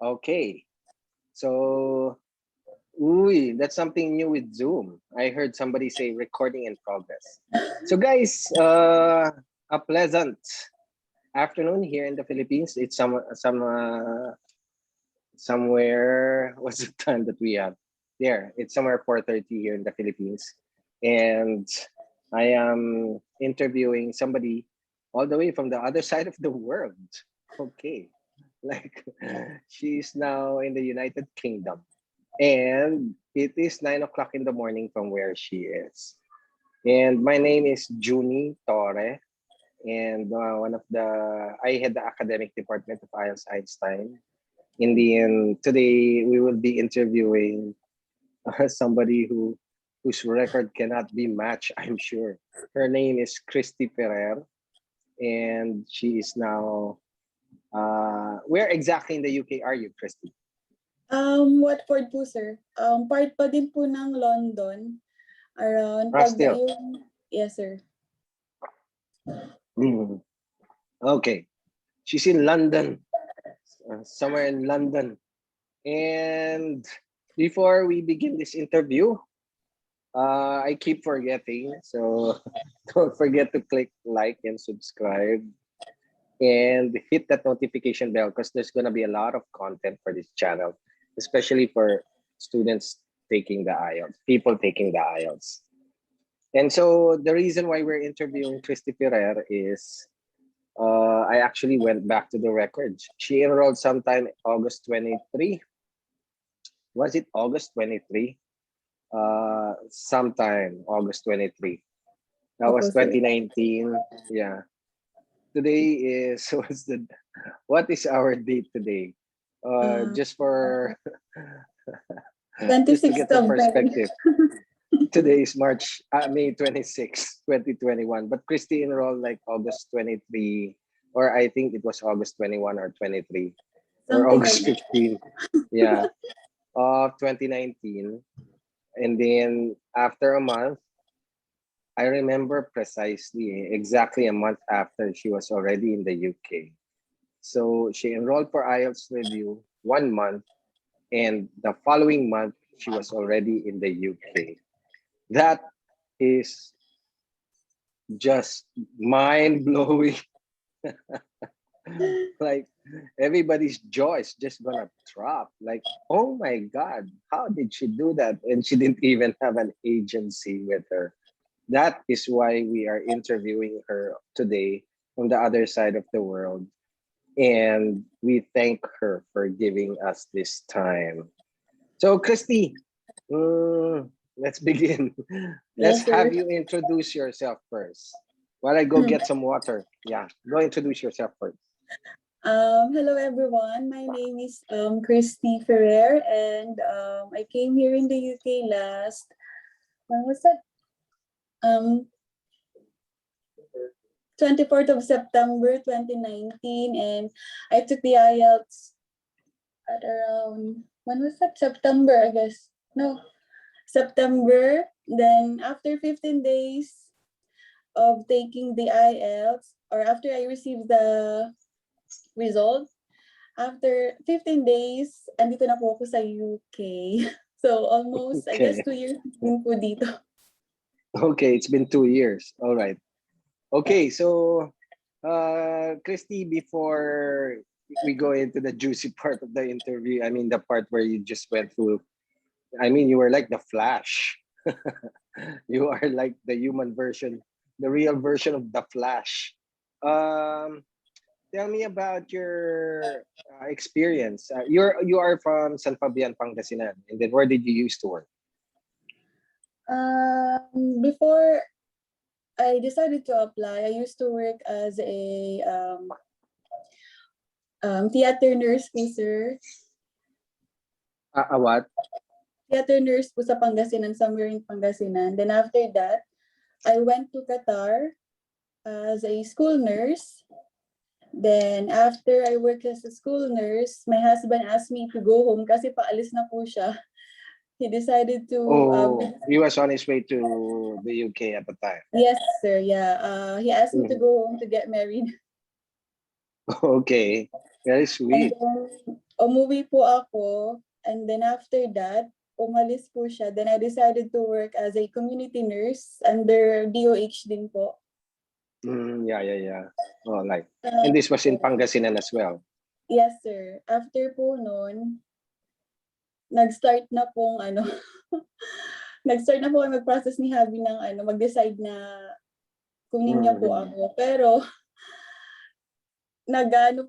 Okay. So, ooh, that's something new with Zoom. I heard somebody say recording in progress. So, guys, a pleasant afternoon here in the Philippines. It's somewhere. What's the time that we have? There, it's somewhere 4:30 here in the Philippines, and I am interviewing somebody all the way from the other side of the world. Okay, like she's now in the United Kingdom, and it is 9 o'clock in the morning from where she is. And my name is Junie Torre, and one of the I head the academic department of IELTS Einstein. In the end, today we will be interviewing somebody whose record cannot be matched, I'm sure. Her name is Christy Ferrer, and she is now. Where exactly in the UK are you, Christy? Watford po, sir. Part pa din po ng London. Around, Still. yes, sir. Okay, she's in London, somewhere in London. And before we begin this interview, I keep forgetting, so don't forget to click like and subscribe and hit that notification bell because there's going to be a lot of content for this channel, especially for students taking the IELTS, people taking the IELTS. And so the reason why we're interviewing Christy Ferrer is I actually went back to the records. She enrolled sometime August 23. Was it August 23? Sometime August 23. That was 2019. Yeah. Today is what is our date today? Just for just to get the perspective. Today is May 26, 2021. But Christy enrolled like August 23, or I think it was August 21 or 23, or August 15. Yeah, of 2019. And then after a month, I remember precisely, exactly a month after, she was already in the UK. So she enrolled for IELTS review 1 month, and the following month, she was already in the UK. That is just mind-blowing. Like, everybody's jaw is just gonna drop. Like, oh my God, how did she do that? And she didn't even have an agency with her. That is why we are interviewing her today from the other side of the world. And we thank her for giving us this time. So, Christy, let's begin. Let's have you introduce yourself first. While I go get some water. Yeah, go introduce yourself first. Hello everyone. My name is Christy Ferrer, and I came here in the UK last. When was that? 24th of September 2019, and I took the IELTS at around, when was that? September, I guess. No, September. Then after 15 days of taking the IELTS, or after I received the result, after 15 days, andito na po ako sa UK. So almost, I guess, 2 years din po dito. Okay, it's been 2 years. All right. Okay, so Christy, before we go into the juicy part of the interview, I mean the part where you just went through, I mean, you were like the Flash. You are like the human version, the real version of the Flash. Tell me about your experience. You are from San Fabian, Pangasinan, and then where did you used to work? Before I decided to apply, I used to work as a theater nurse po, sir. A what? Theater nurse po sa Pangasinan, somewhere in Pangasinan. Then after that, I went to Qatar as a school nurse. Then after I worked as a school nurse, my husband asked me to go home kasi paalis na po siya. He decided to... he was on his way to the UK at the time. Yes, sir. Yeah. He asked me to go home to get married. Okay. Very sweet. umuwi po ako, and then after that, umalis po siya. Then I decided to work as a community nurse under DOH din po. Yeah. Oh, like, and this was in Pangasinan as well. Yes, sir. After po noon, nag-start na pong nag-start na po kami mag-process ni Habi ng mag-decide na kunin niya po ako. Pero nag-take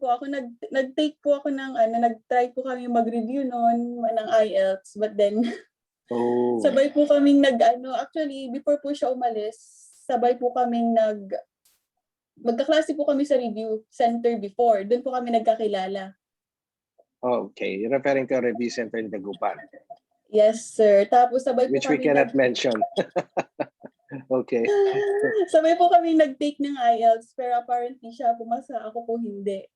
po ako ng nag-try po kami mag-review noon ng IELTS, but then sabay po kaming actually before po siya umalis, sabay po kaming magkaklase po kami sa review center before. Doon po kami nagkakilala. Okay, you're referring to a review center in Dagupan. Yes, sir. Tapos sabay po which kami we cannot mention. Okay. Sabay po kami nag-take ng IELTS, pero apparently siya pumasa, ako po hindi.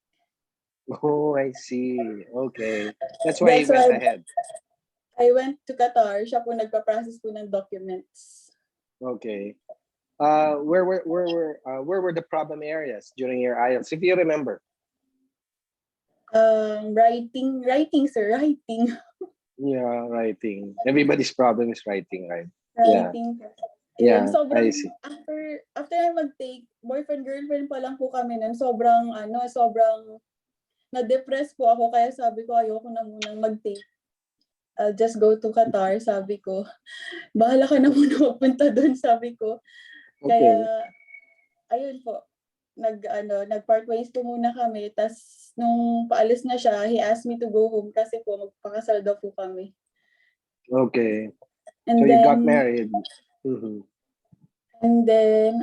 Oh, I see. Okay. That's why you went ahead. I went to Qatar. Siya po nagpa-process po ng documents. Okay. Where were the problem areas during your IELTS, if you remember? Writing, sir. Writing. Yeah, writing. Everybody's problem is writing, right? Writing. Yeah, sobrang, I see. After I mag-take, boyfriend-girlfriend pa lang po kami nun. Sobrang na-depress po ako. Kaya sabi ko, ayoko na munang mag-take. I'll just go to Qatar, sabi ko. Bahala ka na muna magpunta doon, sabi ko. Kaya, ayun po. Nag-part ways po muna kami. Tapos, nung paalis na siya, he asked me to go home kasi po, magpakasal daw po kami. Okay. And so then, you got married. And then,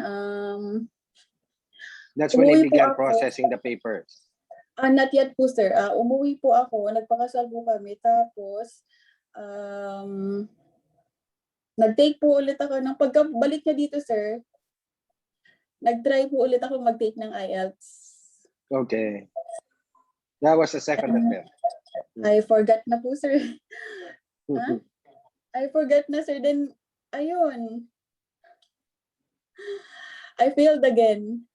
that's when you began processing the papers. Not yet po, sir. Umuwi po ako, nagpakasal po kami. Tapos, nag-take po ulit ako. Pagkabalik niya dito, sir, nag-try po ulit ako mag-take ng IELTS. Okay. That was the second attempt. I forgot na po, sir. I forgot na, sir. Then, ayun. I failed again.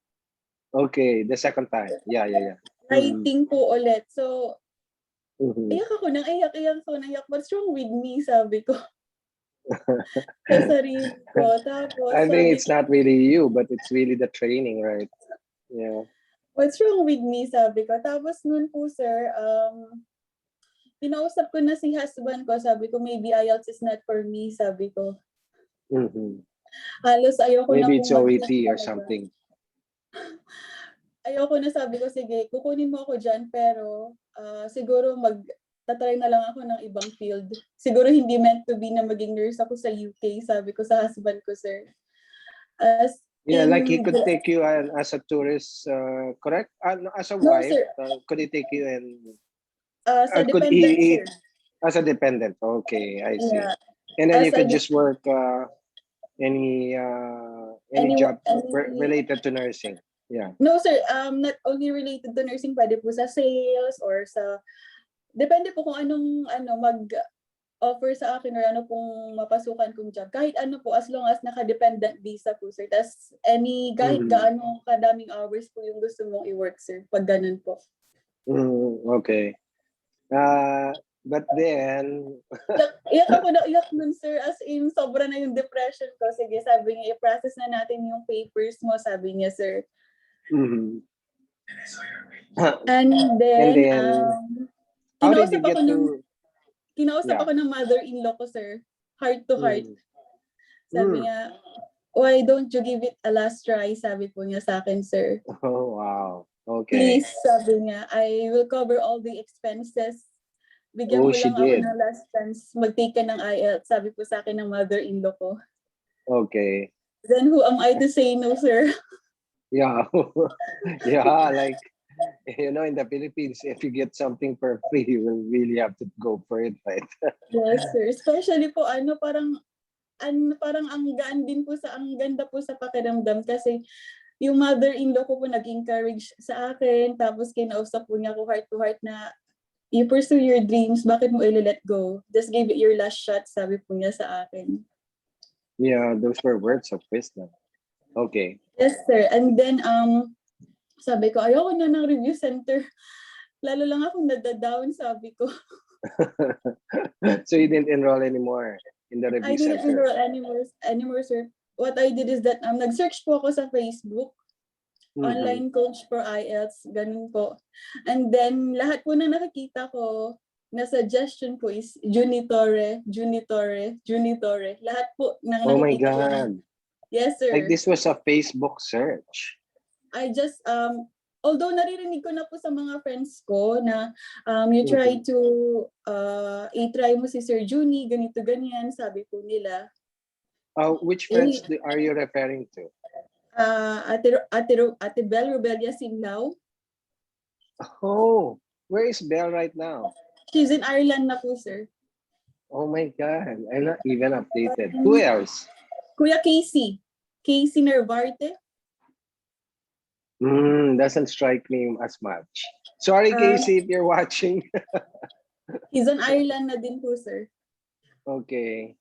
Okay, the second time. Yeah. Writing po ulit. So, iyak ako nang iyak. What's wrong with me, sabi ko. Sa sarili ko. Tapos, I think it's not really you, but it's really the training, right? Yeah. What's wrong with me, sabi ko. Tapos nun po, sir, kinausap ko na si husband ko, sabi ko, maybe IELTS is not for me, sabi ko. Halos ayoko na maybe it's OET or something. Ayoko na, sabi ko, sige, kukunin mo ako dyan, pero siguro tatry na lang ako ng ibang field. Siguro hindi meant to be na maging nurse ako sa UK, sabi ko sa husband ko, sir. Like he could take you as a tourist, correct? As a wife, sir. Could he take you and... As a dependent, sir. As a dependent, okay, I see. Yeah. And then you could just work any job related to nursing. Yeah. No, sir. Not only related to nursing, pwede po sa sales or sa... Depende po kung anong mag-offer sa akin or ano pong mapasukan kong job. Kahit ano po, as long as naka-dependent visa po, sir. Tapos kahit gaano kadaming hours po yung gusto mong i-work, sir. Pag ganun po. Okay. But then... Iyak ako na iyak nun, sir. As in, sobra na yung depression ko. Sige, sabi niya, i-process na natin yung papers mo, sabi niya, sir. And then kinausap ako ng mother-in-law ko, sir. Heart to heart. Sabi niya, why don't you give it a last try? Sabi po niya sa akin, sir. Oh, wow. Okay. Please, sabi niya, I will cover all the expenses. Bigyan mo lang ako ng last chance. Mag-take ka ng IELTS. Sabi po sa akin ng mother-in-law ko. Okay. Then who am I to say no, sir? Yeah. Like, in the Philippines, if you get something for free, you will really have to go for it, right? Yes, sir. Especially po, parang ang ganda po sa pakiramdam kasi yung mother-in-law ko po nag-encourage sa akin, tapos kinausap po niya ako heart to heart na you pursue your dreams, bakit mo i-let go? Just give it your last shot, sabi po niya sa akin. Yeah, those were words of wisdom. Okay. Yes, sir. And then, sabi ko, ayoko na ng review center. lalo lang ako nadadown, sabi ko. So you didn't enroll anymore in the I review didn't center? enroll anymore, sir. What I did is that nag-search po ako sa Facebook, Mm-hmm. online coach for IELTS, ganun po. And then, lahat po na nakikita ko, na suggestion ko is Junitore, Junitore, Junitore. Lahat po ng Oh my nakikita ko. God. Yes, Like sir. this was a Facebook search. I just, although naririnig ko na po sa mga friends ko na you try Mm-hmm. to, i-try mo si Sir Juni, ganito, ganyan, sabi po nila. Which friends are you referring to? Ate Bel Rubelia Sinlao. Oh, where is Belle right now? She's in Ireland na po, sir. Oh my God, I'm not even updated. Who else? Kuya Casey. Casey Nervarte. Doesn't strike me as much. Sorry, Casey, if you're watching. He's in Ireland na din po, sir. Okay.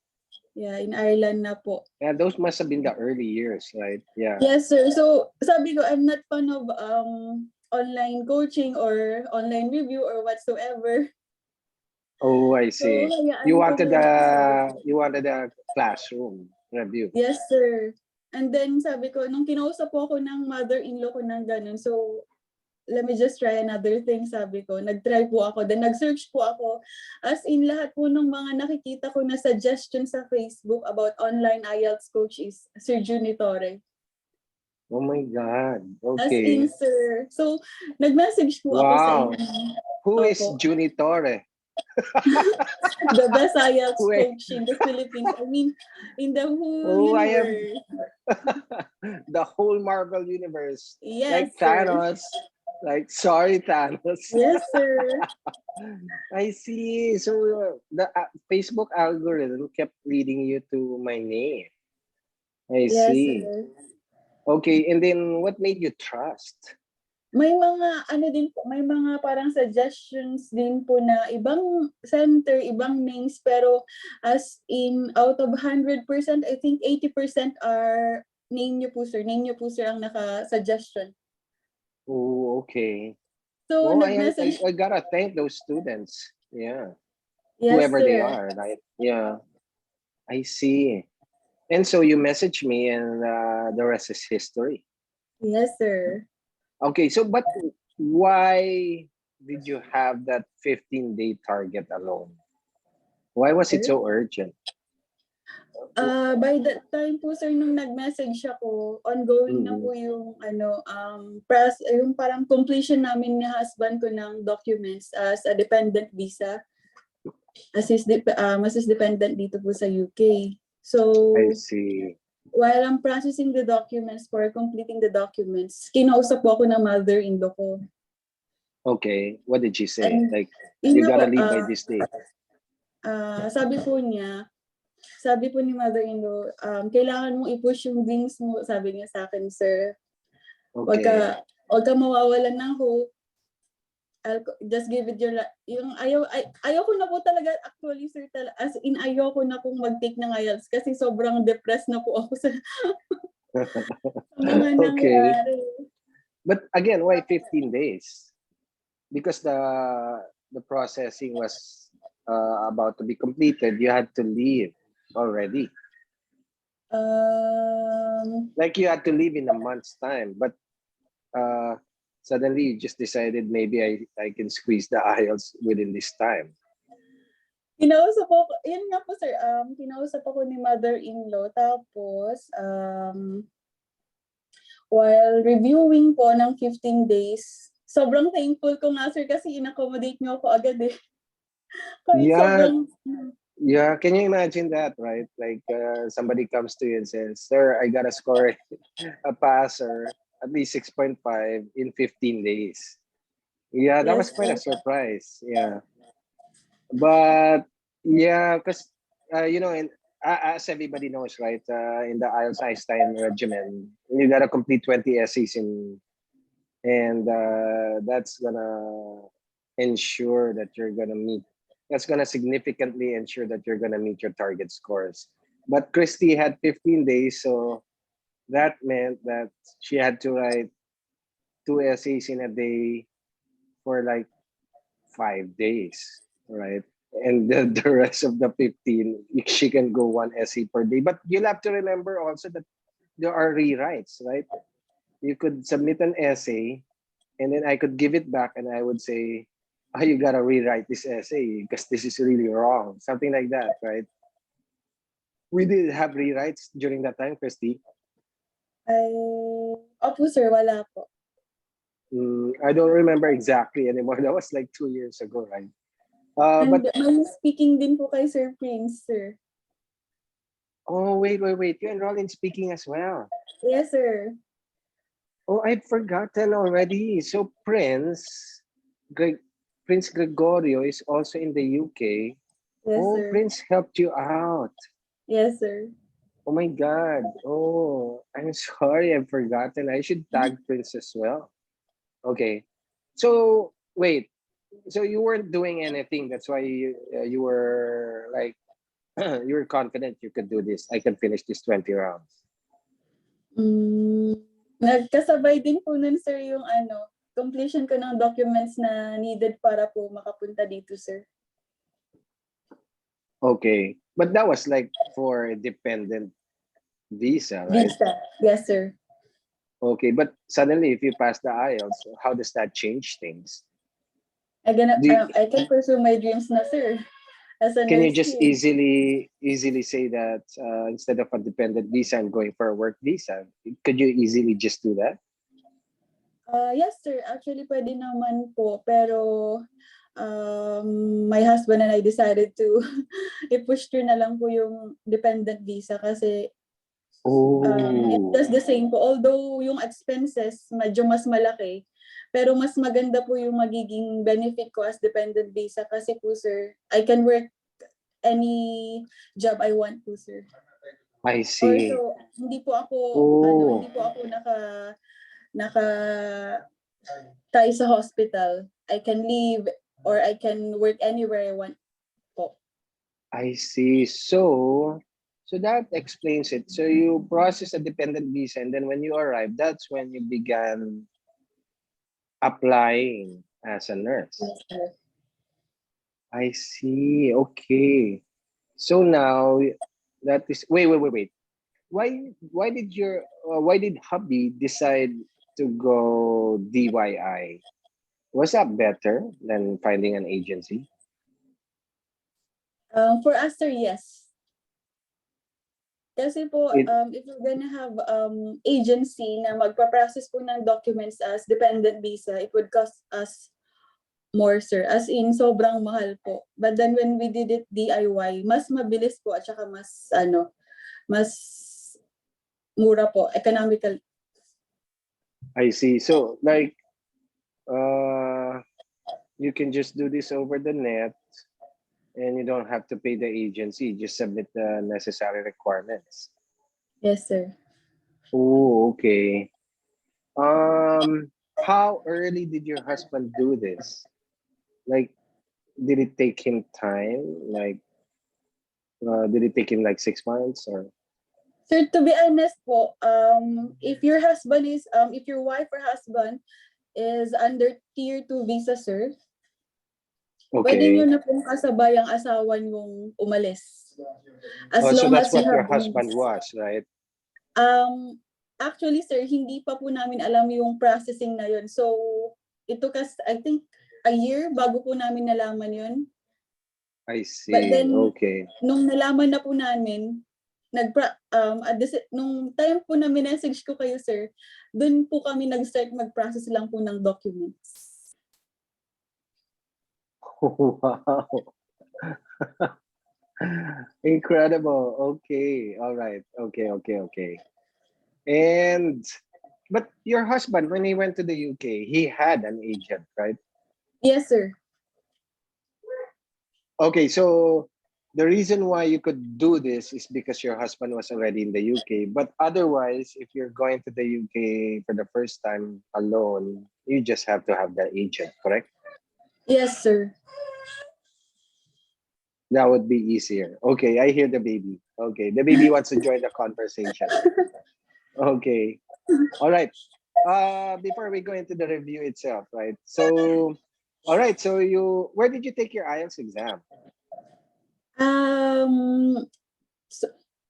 Yeah, in Ireland na po. Yeah, those must have been the early years, right? Yeah. Yes, sir. So, sabi ko, I'm not fan of online coaching or online review or whatsoever. Oh, I So, see. You wanted a classroom review. Yes, sir. And then sabi ko, nung kinausap po ako ng mother-in-law ko ng ganun, so let me just try another thing, sabi ko. Nag-try po ako. Then nag-search po ako. As in, lahat po ng mga nakikita ko na suggestion sa Facebook about online IELTS coach is Sir Juni Torre. Oh my God. As Okay. in, sir. So, nag-message po ako sa inyo. Who is Opo. Juni Torre? The best IELTS Wait. coach in the Philippines. I mean, in the whole universe. The whole Marvel universe. Yes, like sir. Thanos. Like, sorry, Thanos. Yes, sir. I see. So the Facebook algorithm kept leading you to my name. I Yes, see. sir. Okay, and then what made you trust? May mga may mga parang suggestions din po na ibang center, ibang names, pero as in out of 100%, I think 80% are name niyo po, sir. Name niyo po, sir, ang naka-suggestion. Oh, okay. So, Well, nag-message. I gotta thank those students. Yeah. Yes, Whoever sir. they are, right? Yeah. I see. And so you messaged me, and the rest is history. Yes, sir. Okay, so but why did you have that 15-day target alone? Why was it so urgent? By that time po, sir, nung nag-message ako, ongoing na po yung yung parang completion namin ni husband ko ng documents as a dependent visa. As his dependent dito po sa UK. So, I see. While I'm processing the documents for completing the documents, kinausap po ako ng mother-in-law ko. Okay, what did she say? And, like, you gotta leave by this date. Sabi po ni mother-in-law, kailangan mong i-push yung dreams mo, sabi niya sa akin, sir. Okay. Huwag ka mawawalan ng hope. Just give it your yung ayaw ko na po talaga actually, sir, as in ayaw ko na pong mag-take ng IELTS kasi sobrang depressed na po ako sa mga nangyari. But again, why 15 days? Because the processing was about to be completed, you had to leave already. Like you had to leave in a month's time, but suddenly you just decided maybe I can squeeze the IELTS within this time. Kinausap ako, yun nga po, sir, kinausap ako ni mother-in-law, tapos while reviewing po ng 15 days, sobrang thankful ko nga, sir, kasi in-accommodate niyo ako agad eh. Yeah, can you imagine that, right? Like somebody comes to you and says, sir, I gotta score a pass or at least 6.5 in 15 days. Yeah, that was quite a surprise. Yeah. But yeah, because and as everybody knows, right, in the IELTS Einstein regimen, you gotta complete 20 essays and that's gonna ensure that you're gonna meet. That's gonna significantly ensure that you're gonna meet your target scores. But Christy had 15 days, so that meant that she had to write 2 essays in a day for like 5 days, right? And the rest of the 15, she can go one essay per day. But you'll have to remember also that there are rewrites, right? You could submit an essay, and then I could give it back, and I would say, "Oh, you gotta rewrite this essay because this is really wrong," something like that, right? We did have rewrites during that time, Christy. Ay, opo sir, wala po. I don't remember exactly anymore. That was like 2 years ago, right? And But may speaking din po kay Sir Prince, sir. oh, wait. You enroll in speaking as well. Yes, sir. Oh, I'd forgotten already. So Greg, Prince Gregorio is also in the UK. Yes, Oh, sir. Prince helped you out. Yes, sir. Oh my God. Oh, I'm sorry, I've forgotten. I should tag Prince as well. Okay. So wait. So you weren't doing anything. That's why you were like you were confident you could do this. I can finish this 20 rounds. Nagkasabay din po nun, sir, yung completion ko ng documents na needed para po makapunta dito, sir. Okay. But that was like for a dependent visa, right? Visa. Yes, sir. Okay. But suddenly, if you pass the IELTS, how does that change things? Do I can pursue my dreams na, sir, as a can you nurse just here. easily say that instead of a dependent visa, I'm going for a work visa? Could you easily just do that? Yes, sir. Actually, pwede naman po. Pero my husband and I decided to i-push through na lang po yung dependent visa kasi it Oh, does the same po. Although yung expenses medyo mas malaki, pero mas maganda po yung magiging benefit ko as dependent visa kasi po, sir, I can work any job I want po, sir. I see. Also, Oh, hindi po ako naka tie sa hospital. I can leave or I can work anywhere I want po. I see. So that explains it. So you process a dependent visa, and then when you arrive, that's when you began applying as a nurse. Yes, sir. I see. Okay. So now that is wait. Why did hubby decide to go DYI? Was that better than finding an agency? For us, sir, yes. Kasi po, It if you're gonna have agency na magpa-process po ng documents as dependent visa, it would cost us more, sir. As in, sobrang mahal po. But then when we did it DIY, mas mabilis po at saka mas mura po, economical. I see. So like uh you can just do this over the net and you don't have to pay the agency, just submit the necessary requirements. Yes, sir. Oh, okay. How early did your husband do this? Like, did it take him time? Like, did it take him like 6 months or? Sir, to be honest po, if your wife or husband is under tier 2 visa, sir, pwede nyo Okay. na pong kasabay ang asawa nyong umalis. As Oh, so long that's as you what your have means. husband was, right? Actually, sir, hindi pa po namin alam yung processing na yun. So, it took us, I think, a year bago po namin nalaman yun. I But see. then, Okay. nung nalaman na po namin, nung time po na message ko kayo, sir, dun po kami nag-start mag-process lang po ng documents. Wow. Incredible. Okay. All right. Okay. And but your husband, when he went to the UK, he had an agent, right? Yes, sir. Okay, so the reason why you could do this is because your husband was already in the UK. But otherwise, if you're going to the UK for the first time alone, you just have to have the agent, correct? Yes, sir. That would be easier. Okay, I hear the baby. Okay, the baby wants to join the conversation. Okay, all right. Before we go into the review itself, right? So All right. So where did you take your IELTS exam? Um, so,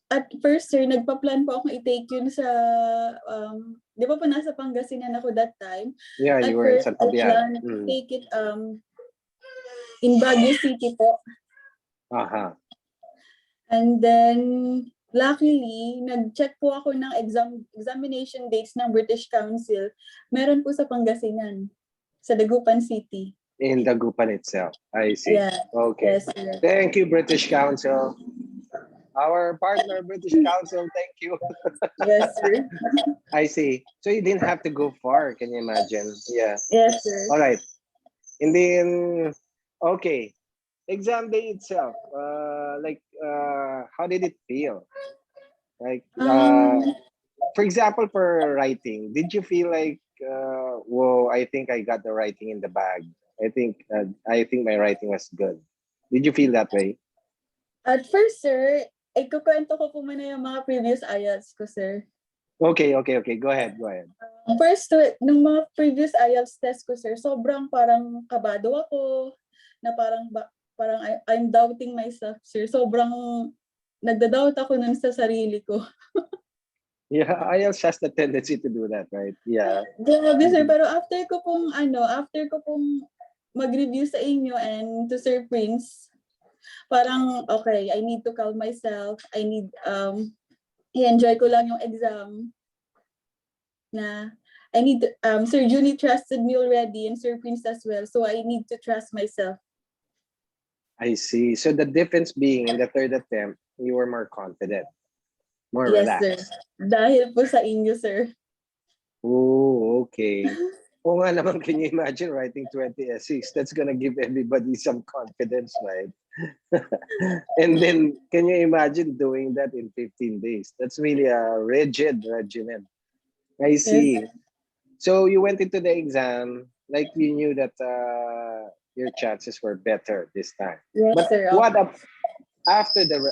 at first, sir, nagpa-plan po akong i-take yun sa, di ba po nasa Pangasinan ako that time? Yeah, you At were in first, San I Fabian. planned to take it in Baguio City po. Uh-huh. And then, luckily, nag-check po ako ng examination dates ng British Council. Meron po sa Pangasinan, sa Dagupan City. In Dagupan itself. I see. Yeah. Okay. Yes, sir. Thank you, British Council. Our partner, British Council, thank you. Yes, sir. I see. So you didn't have to go far, can you imagine? Yeah. Yes, sir. All right. And then, okay. Exam day itself. How did it feel? Like, for example, for writing, did you feel like, whoa, I think I got the writing in the bag. I think my writing was good. Did you feel that way? At first, sir, ikukwento ko po muna yung mga previous IELTS ko, sir. Okay. Go ahead. First, nung mga previous IELTS test ko, sir, sobrang parang kabado ako, na parang I'm doubting myself, sir. Sobrang nagda-doubt ako nun sa sarili ko. Yeah, IELTS has the tendency to do that, right? Yeah. Grabe, sir. Pero after ko pong mag-review sa inyo and to Sir Prince, parang, okay, I need to calm myself. I need, i-enjoy ko lang yung exam. Na, I need, Sir Junie trusted me already and Sir Prince as well. So I need to trust myself. I see. So the difference being in the third attempt, you were more confident, more Yes, relaxed. sir. Dahil po sa inyo, sir. Oh, okay. Oo nga naman, can you imagine writing 20 essays? That's gonna give everybody some confidence, right? And then, can you imagine doing that in 15 days? That's really a rigid regimen. I see. Yes, So you went into the exam like you knew that your chances were better this time. yes, But sir. what up after the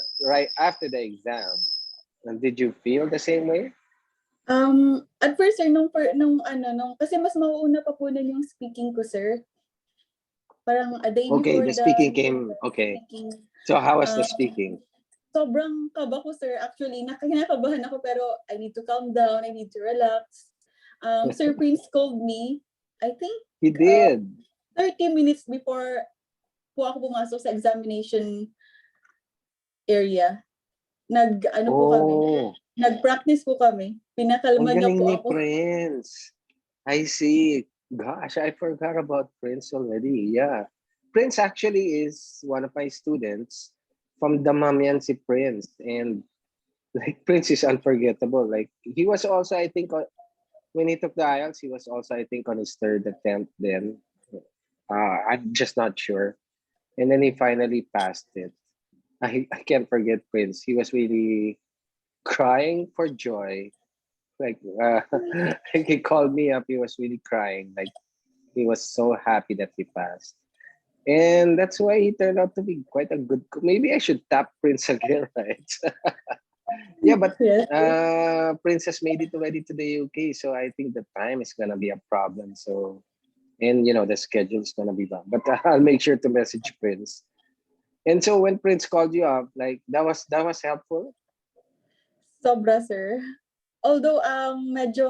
exam? Did you feel the same way? At first, sir, kasi mas mauuna pa po nun yung speaking ko, sir. Parang a day Okay, before the the speaking came. Okay. speaking. So how was the speaking? Sobrang kaba ko, sir. Actually, kinakabahan ako pero I need to calm down. I need to relax. Sir Prince called me, I think, He did. 30 minutes before po ako pumasok sa examination area. Po kami. Oh, Nag-practice po kami. ang Pinakalma niya galing po ni ako. Prince. I see. Gosh, I forgot about Prince already. Yeah. Prince actually is one of my students from Damamian si Prince. And like Prince is unforgettable. Like he was also, I think, when he took the IELTS, he was also, I think, on his third attempt then. I'm just not sure. And then he finally passed it. I can't forget Prince. He was really crying for joy. Like, like he called me up. He was really crying. Like he was so happy that he passed. And that's why he turned out to be quite a good. Maybe I should tap Prince again, right? Yeah, but Yes. Prince has made it already to the UK, so I think the time is gonna be a problem. So, and the schedule is gonna be bad. But I'll make sure to message Prince. And so when Prince called you up, like that was helpful. Sobra, sir. Although, medyo,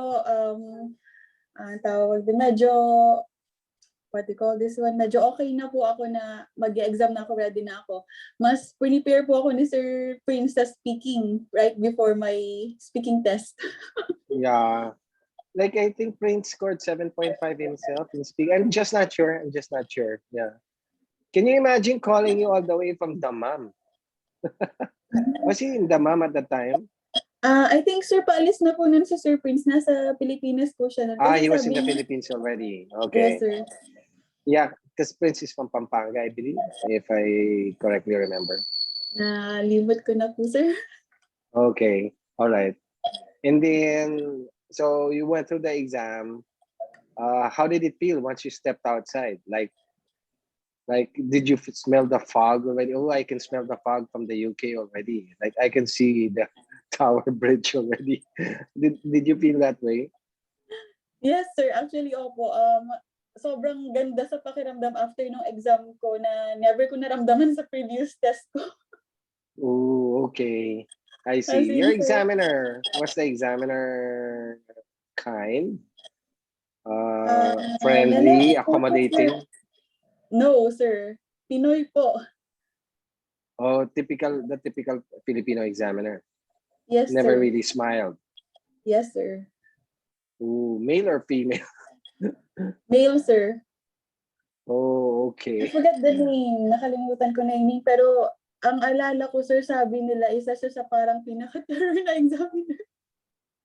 what do you call this one, medyo okay na po ako na mag-exam na ako, ready na ako. Mas prepare po ako ni Sir Prince sa speaking right before my speaking test. Yeah. Like I think Prince scored 7.5 himself in speak. I'm just not sure. Yeah. Can you imagine calling you all the way from Damam? Was he in Damam at the time? I think, sir, paalis na po nun si Sir Prince. Nasa Pilipinas po siya nun. Kasi He was in sabi the niya, Philippines already. yes, Okay. sir. Yeah, because Prince is from Pampanga, I believe, if I correctly remember. Nalimot ko na po, sir. Okay. All right. And then, so you went through the exam. How did it feel once you stepped outside? Like, did you smell the fog already? Oh, I can smell the fog from the UK already. Like, I can see the Tower Bridge already. Did you feel that way? Yes, sir. Actually, opo. sobrang ganda sa pakiramdam after nung exam ko na never ko naramdaman sa previous test ko. Oh, okay. I As see. in, Your sir, examiner, was the examiner kind, friendly, lalaki po ako, sir. accommodating? No, sir. Pinoy po. Oh, the typical Filipino examiner. Yes, Never sir. really smiled. Yes, sir. Ooh, male or female? Male, sir. Oh, I okay. forgot the name. Nakalimutan ko na yung name. Pero ang alala ko, sir, sabi nila, isa siya sa parang pinaka-terror na examiner.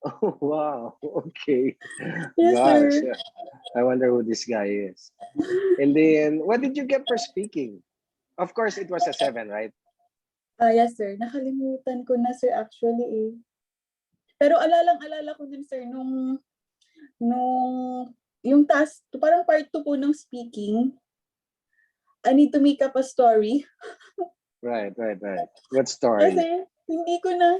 Oh, wow. Okay. Yes, Gosh, sir. I wonder who this guy is. And then, what did you get for speaking? Of course, it was a 7, right? Yes, sir. Nakalimutan ko na, sir, actually, eh. Pero alalang-alala ko din, sir, nung yung task, parang part 2 po ng speaking, I need to make up a story. Right. What story? Kasi hindi ko na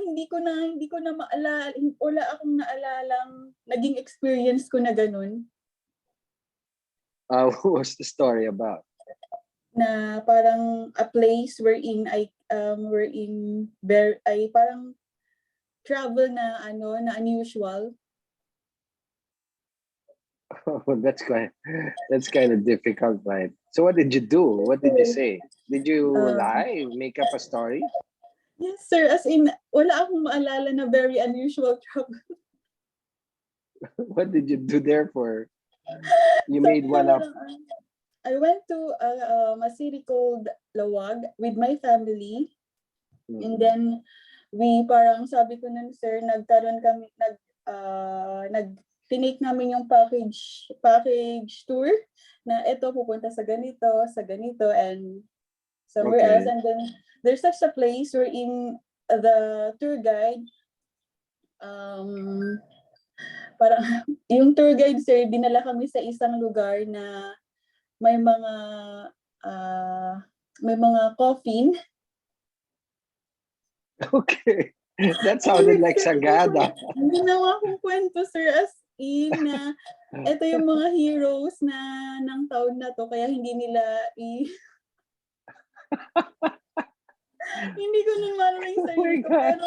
maalala, wala akong naalalang naging experience ko na ganun. What was the story about? Na parang a place wherein I parang travel na na unusual. Oh, that's kind of difficult, right? So what did you do? What did you say? Did you Um, lie? Make up a story? yes, sir. As in, wala akong maalala na very unusual travel. What did you do there for? You Sabi made ko one na up. lang, I went to a city called Lawag with my family. And Mm. then, we parang sabi ko nun, sir, nagkaroon kami, tinake namin yung package tour na ito pupunta sa ganito, and somewhere else. Okay. And then, there's such a place wherein the tour guide, parang, yung tour guide, sir, dinala kami sa isang lugar na may mga, may mga coffin. Okay. That sounded like Sagada. Ginawa kong kwento, sir, as in na ito yung mga heroes ng taon na to, kaya hindi nila hindi ko na maano yung Oh sarili my ko, God. pero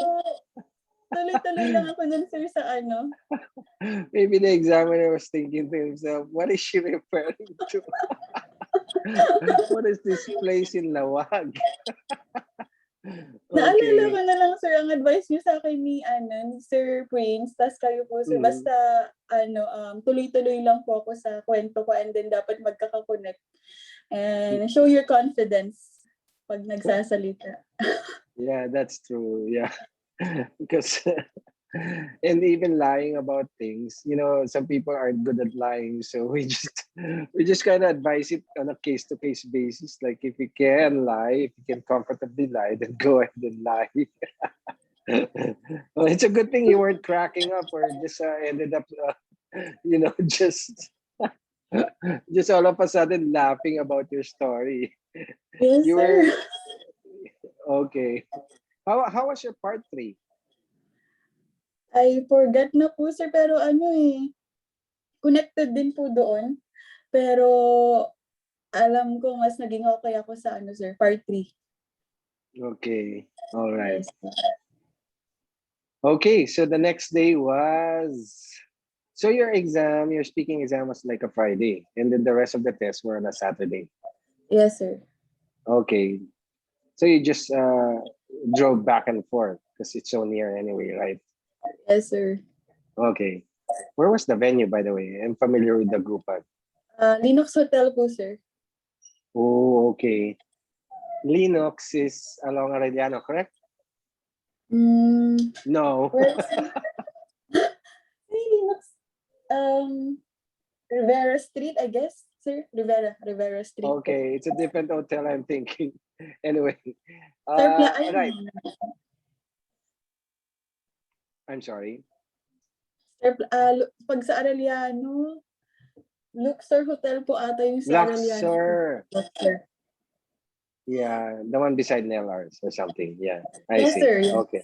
tuloy-tuloy lang ako dun, sir, sa Maybe the examiner was thinking to himself, what is she referring to? What is this place in Lawag? Naalala ko Okay. na lang, sir, ang advice niyo sa akin ni Sir Prince, tas kayo po, sir, Mm. basta tuloy-tuloy lang po ako sa kwento ko, and then dapat magkaka-connect. And show your confidence pag nagsasalita. Yeah, that's true. Yeah. Because and even lying about things, some people aren't good at lying, so we just kind of advise it on a case to case basis. Like, if you can lie, if you can comfortably lie, then go ahead and lie. Well, it's a good thing you weren't cracking up or just ended up just just all of a sudden laughing about your story. Yes, You sir. were okay. How was your part 3? I forgot na po, sir, pero connected din po doon. Pero alam ko mas naging okay ako sa sir, part 3. Okay. All right. Yes. Okay, so the next day was, so your speaking exam was like a Friday, and then the rest of the tests were on a Saturday. Yes, sir. Okay, so you just drove back and forth because it's so near anyway, right? Yes, sir. Okay, where was the venue, by the way? I'm familiar with the group. Linux Hotel po, sir. Oh, okay. Linux is along Arellano, correct? No. Where is Linux? Rivera Street, I guess, sir. Rivera Street po. Okay, it's a different hotel, I'm thinking. Anyway, Sir, right. I'm sorry. Sir, pag sa Arellano, Luxor Hotel po ata yung sa Arellano. Luxor. Luxor. Yeah, the one beside Nellars or something. Yeah, I Yes, see. sir. Yes. Okay.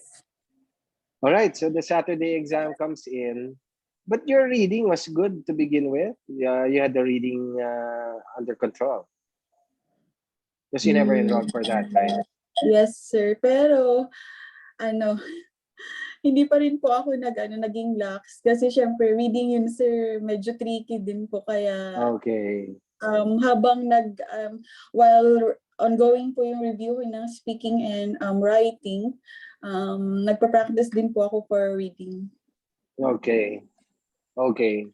All right. So the Saturday exam comes in. But your reading was good to begin with. Yeah, you had the reading under control. Because you never Hmm. enrolled for that, right? Yes, sir. Pero, ano, hindi pa rin po ako naging lax. Kasi syempre, reading yun, sir, medyo tricky din po. Kaya, Okay. habang while ongoing po yung review ng speaking and writing, nagpa-practice din po ako for reading. Okay. Okay.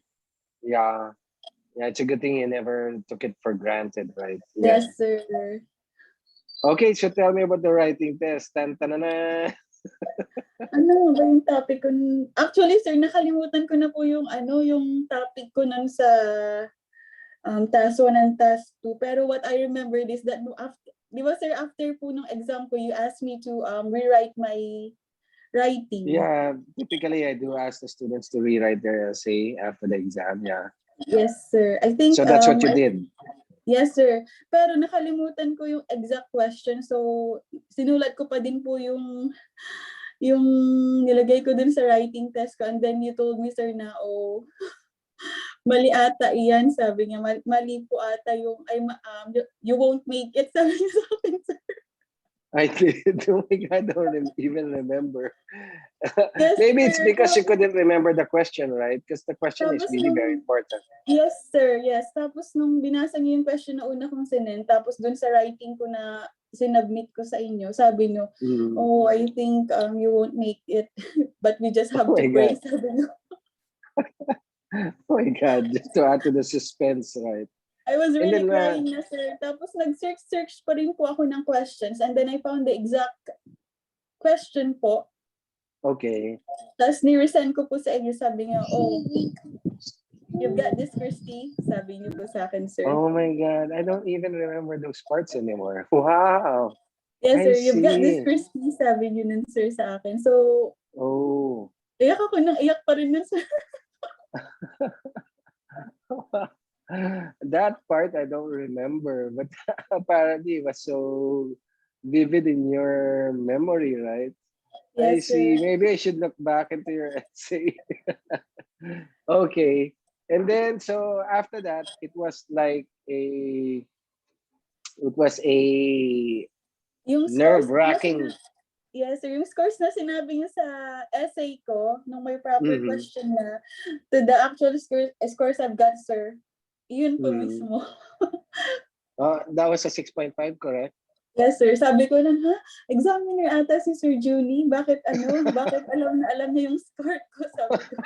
Yeah. Yeah, it's a good thing you never took it for granted, right? Yeah. Yes, sir. Okay, so tell me about the writing test. Tan tanana. Ano ba yung topic ko? Actually, sir, nakalimutan ko na po yung yung topic ko nun sa task 1 and task 2. Pero what I remember is that after, di ba sir, after po ng exam ko, you asked me to rewrite my writing. Yeah, typically I do ask the students to rewrite their essay after the exam. Yeah. Yes, sir. I think So that's what you did. yes, sir. Pero nakalimutan ko yung exact question. So, sinulat ko pa din po yung nilagay ko dun sa writing test ko. And then you told me, sir, na, mali ata iyan. Sabi niya, mali po ata yung, you won't make it. Sabi niya sa akin, sir. I did. Oh my God, I don't even remember. Yes, Maybe it's sir. because you couldn't remember the question, right? Because the question is Tapos really very important. yes, sir. Yes. Tapos nung binasa niyo yung question na una kong sinend, tapos dun sa writing ko na sinubmit ko sa inyo, sabi niyo, I think you won't make it, but we just have to pray. Sabi niyo. Oh my God, just to add to the suspense, right? I was really crying na, sir. Tapos nag-search pa rin po ako ng questions, and then I found the exact question po. Okay. Tapos ni-resend ko po sa inyo, sabi niyo, you've got this, Christy. Sabi niyo po sa akin, sir. Oh my God, I don't even remember those parts anymore. Wow. Yes, sir. You've got this, Christy. Sabi niyo nun, sir, sa akin. So, iyak ako nang iyak pa rin nun, sir. That part I don't remember, but apparently it was so vivid in your memory, right? Yes, I see. sir. Maybe I should look back into your essay. Okay. And then, so after that, it was a nerve-wracking. Yes, sir. Yung scores na sinabi niyo sa essay ko, nung may proper question na, to the actual scores I've got, sir, yun po mismo. That was a 6.5, correct? Yes, sir. Sabi ko lang, examiner ata si Sir Junie. Bakit alam niya yung score ko? Sabi ko.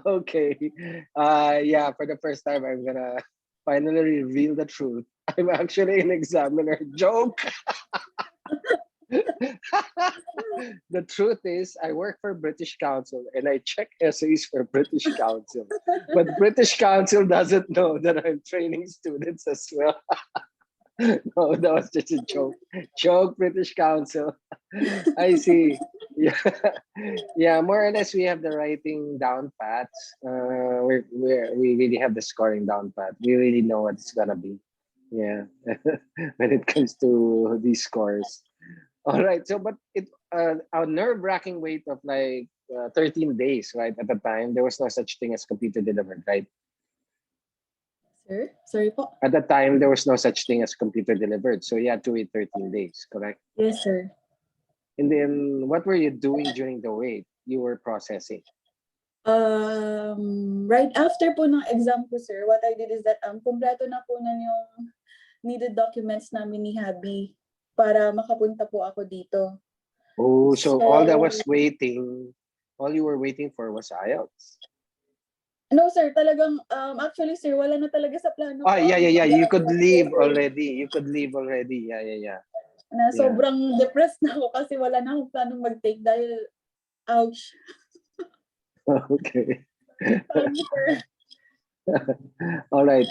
Okay. Yeah, for the first time, I'm gonna finally reveal the truth. I'm actually an examiner. Joke! The truth is, I work for British Council and I check essays for British Council. But British Council doesn't know that I'm training students as well. No, that was just a joke. Joke, British Council. I see. Yeah, yeah. More or less, we have the writing down pat. We really have the scoring down pat. We really know what it's gonna be. Yeah, when it comes to these scores. All right. So, but a nerve-wracking wait of like 13 days, right? At the time, there was no such thing as computer delivered, right? Sir? Sorry po. At the time, there was no such thing as computer delivered. So you had to wait 13 days, correct? Yes, sir. And then what were you doing during the wait? You were processing. Right after po ng exam ko, sir, what I did is that kumpleto na po na yung needed documents namin ni Habi para makapunta po ako dito. Oh, so all that was waiting, all you were waiting for was IELTS. No, sir. Talagang, actually, sir, wala na talaga sa plano ko. Yeah. You could leave already. Yeah. Na sobrang depressed na ako kasi wala na akong planong mag-take dahil, ouch. Okay. All right.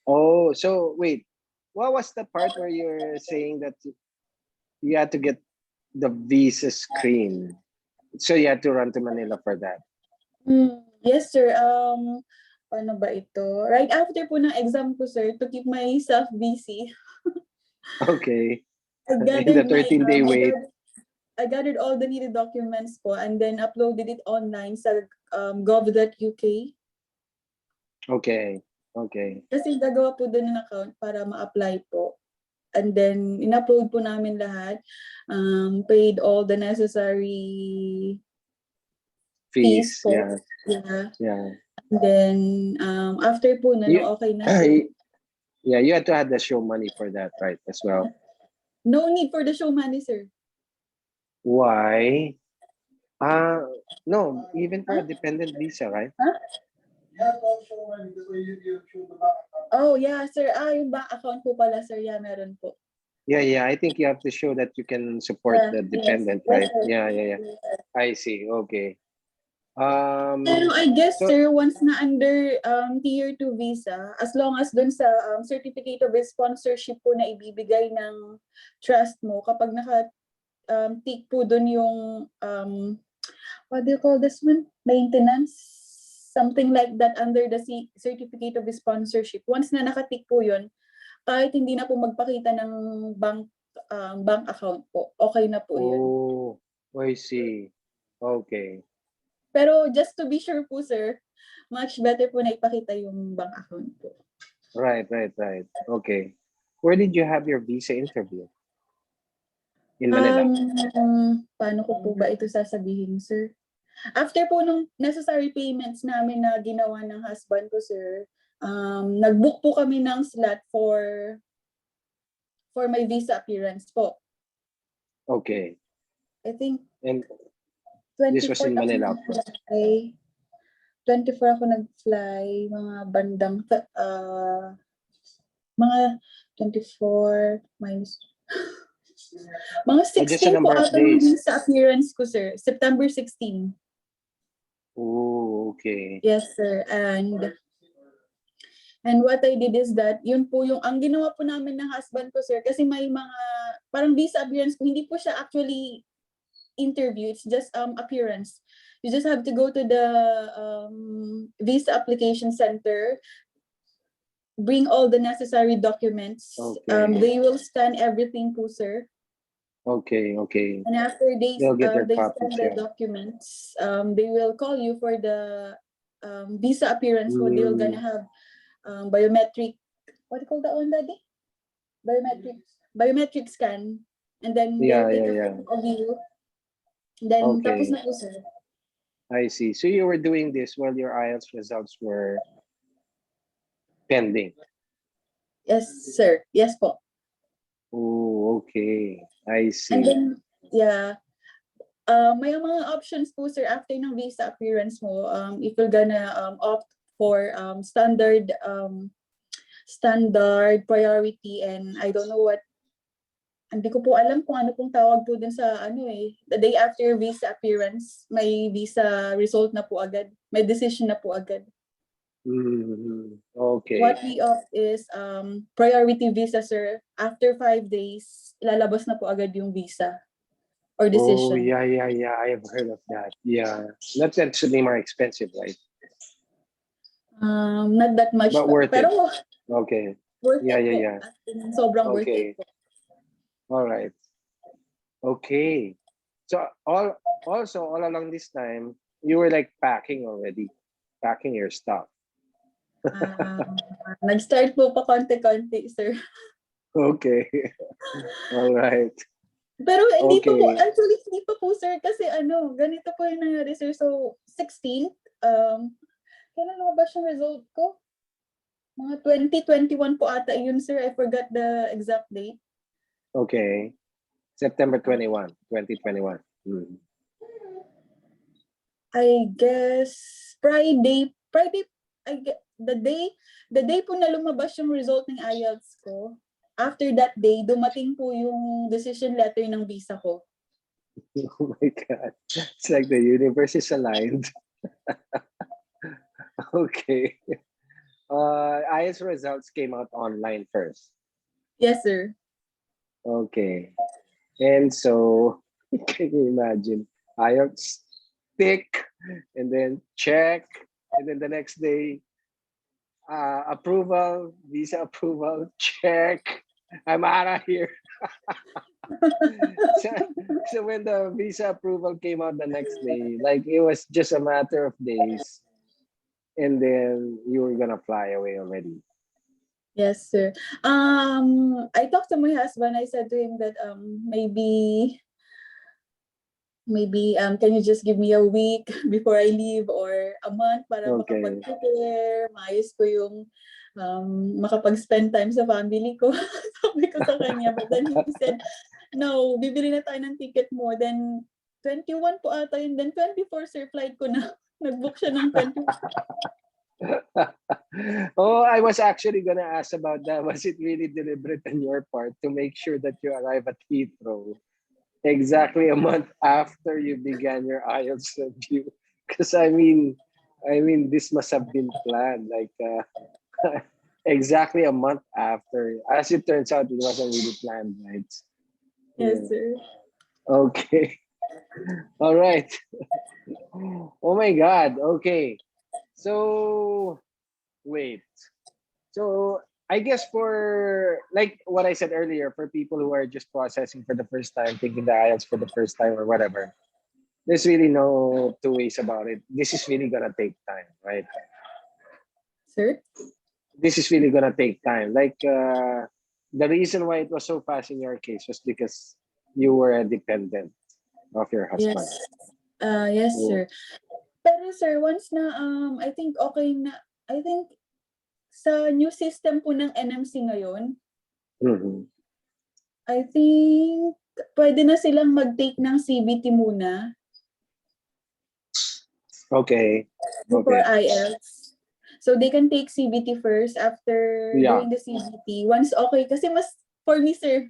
Oh, so wait. What was the part where you're saying that you had to get the visa screen? So you had to run to Manila for that? Yes, sir. Paano ba ito? Right after po ng exam ko, sir, to keep myself busy. Okay. In the 13-day wait. I gathered all the needed documents po and then uploaded it online sa gov.uk. Okay. Okay. Kasi gagawa po doon ng account para ma-apply po. And then, in-upload po namin lahat. Paid all the necessary fees Fees. po. Yeah. Yeah. Yeah. And then, after po na, You, okay na po. yeah, you had to have the show money for that, right? As well. No need for the show money, sir. Why? No, even for a dependent visa, right? Huh? Oh, yeah, sir. Yung bank account po pala, sir. Yeah, meron po. Yeah. I think you have to show that you can support the dependent, yes, right? sir. Yeah. I see. Okay. Pero I guess, So, sir, once na under tier 2 visa, as long as dun sa certificate of sponsorship po na ibibigay ng trust mo, kapag naka-tick po dun yung, what do you call this one? Maintenance? Something like that under the certificate of sponsorship. Once na naka-tick po yun, kahit hindi na po magpakita ng bank account po, okay na po yun. oh, I see. Okay. Pero just to be sure po, sir, much better po na ipakita yung bank account po. Right. Okay. Where did you have your visa interview? In Manila? Paano ko po ba ito sasabihin, sir? After po nung necessary payments namin na ginawa ng husband ko, sir, nag-book po kami ng slot for my visa appearance po. Okay. I think And 24 this was in Manila. 24 ako nag-fly, mga bandang, mga 24 minus, mga Just a 16 po number of ata yung days. visa appearance ko, sir. September 16. Oh, okay. Yes, sir. And what I did is that, yun po yung, ang ginawa po namin ng husband ko, sir, kasi may mga, parang visa appearance ko, hindi po siya actually interview, it's just appearance. You just have to go to the visa application center, bring all the necessary documents. Okay. They will scan everything po, sir. Okay. And after They'll get their they copies, scan the documents, they will call you for the visa appearance po. They will gonna have biometric, what do you call that one, Daddy? Biometric scan. And then they'll take a photo of you. Then tapos na po, sir. I see. So you were doing this while your IELTS results were pending? Yes, sir. Yes po. Oh, okay. I see. And then, yeah, may mga options po, sir, after ng visa appearance mo, if you're gonna opt for standard priority, and I don't know what, hindi ko po alam kung ano pong tawag po dun sa the day after visa appearance, may visa result na po agad, may decision na po agad. Okay. What we opt is priority visa, sir. After 5 days, ilalabas na po agad yung visa or decision. Oh, yeah. I have heard of that. Yeah. That's actually more expensive, right? Not that much. But worth it. Pero Okay. worth Yeah. it po. Sobrang worth it po. All right. Okay. So all along this time, you were like packing your stuff. Nag-start po pa konti-konti, sir. Okay. All right. Pero hindi pa po, Okay. actually hindi pa po, sir, kasi ganito po yung nangyari, sir. So 16th, kailan lumabas yung result ko? Mga 2021 po ata yun, sir. I forgot the exact date. Okay. September 21, 2021. I guess Friday, the day po na lumabas yung result ng IELTS ko. After that day, dumating po yung decision letter ng visa ko. Oh my God. It's like the universe is aligned. Okay. IELTS results came out online first. Yes, sir. Okay. And so, can you imagine? IELTS tick, and then check, and then the next day, approval, visa approval, check. I'm out of here. so, so when the visa approval came out the next day, like it was just a matter of days, and then you were gonna fly away already. Yes, sir. I talked to my husband. I said to him that maybe can you just give me a week before I leave or a month para Okay. makapag-prepare, maayos ko yung makapag-spend time sa family ko. Sabi ko sa kanya. But then he said, no, bibili na tayo ng ticket mo. Then 21 po ata yun. Then 24, sir, flight ko na. Nag-book siya ng 21. Oh, I was actually gonna ask about that. Was it really deliberate on your part to make sure that you arrive at Heathrow exactly a month after you began your IELTS review? Because I mean, this must have been planned. Like exactly a month after. As it turns out, it wasn't really planned, right? Yes, Yeah. sir. Okay. All right. Oh my God. Okay. So wait. So I guess for like what I said earlier, for people who are just processing for the first time, taking the IELTS for the first time or whatever, there's really no two ways about it. This is really gonna take time, right? Sir? This is really gonna take time. Like the reason why it was so fast in your case was because you were a dependent of your Yes. husband. Yes, Yeah. sir. Pero sir, once na I think okay na, I think sa new system po ng NMC ngayon, Mhm. I think pwede na silang mag-take ng CBT muna Okay. before Okay. IELTS. So they can take CBT first after Yeah. doing the CBT. Once okay, kasi mas for me sir,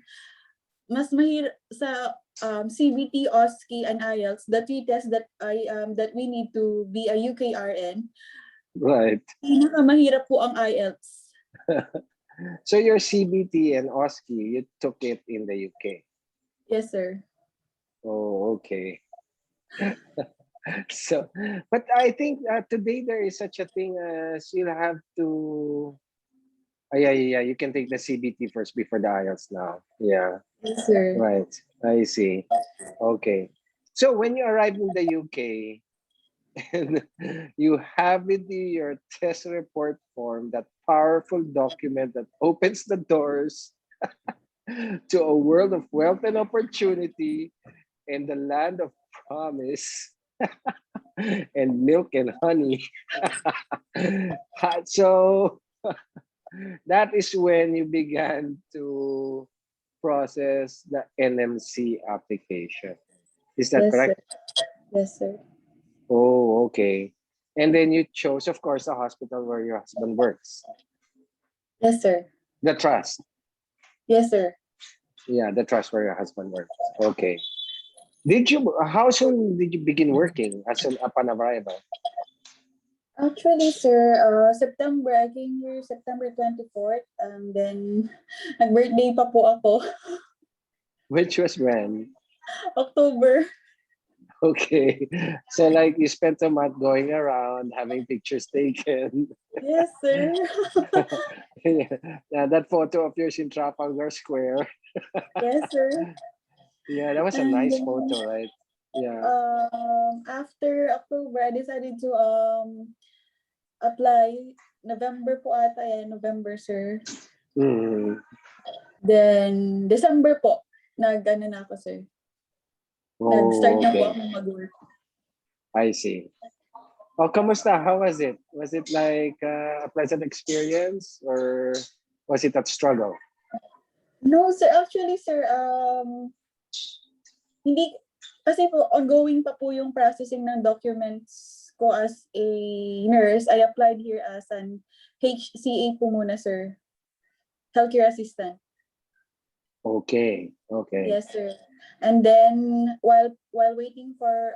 mas mahirap sa CBT, OSCE, and IELTS, the three tests that we need to be a UKRN, Right. pinakamahirap po ang IELTS. So your CBT and OSCE, you took it in the UK. Yes, sir. Oh, okay. So, but I think today there is such a thing as you'll have to. Yeah. You can take the CBT first before the IELTS now. Yeah, Yes, sir. right. I see. Okay. So when you arrive in the UK and you have with you your test report form, that powerful document that opens the doors to a world of wealth and opportunity and the land of promise and milk and honey. So that is when you began to process the NMC application. Is that Yes, sir. correct? Yes, sir. Oh, okay. And then you chose, of course, the hospital where your husband works. Yes, sir. The trust. Yes, sir. Yeah, the trust where your husband works. Okay. How soon did you begin working as soon upon arrival? Actually, sir, September, I came here September 24th, and then nag-birthday pa po ako, Which was when? October. Okay. So like you spent a month going around having pictures taken. Yes, sir. Yeah, that photo of yours in Trafalgar Square. Yes, sir. Yeah, that was a And nice then, photo, right? Yeah. after October, I decided to apply. November po ata yan, November, sir. Mm. Then, December po, nag-ano na ako, sir. Nag-start Oh, na po okay. ako mag-work. I see. Oh, kamusta? How was it? Was it like a pleasant experience or was it a struggle? No, sir. Actually, sir, hindi, kasi po, ongoing pa po yung processing ng documents ko as a nurse. I applied here as an HCA po muna, sir. Healthcare assistant. Okay. Okay. Yes, sir. And then while waiting for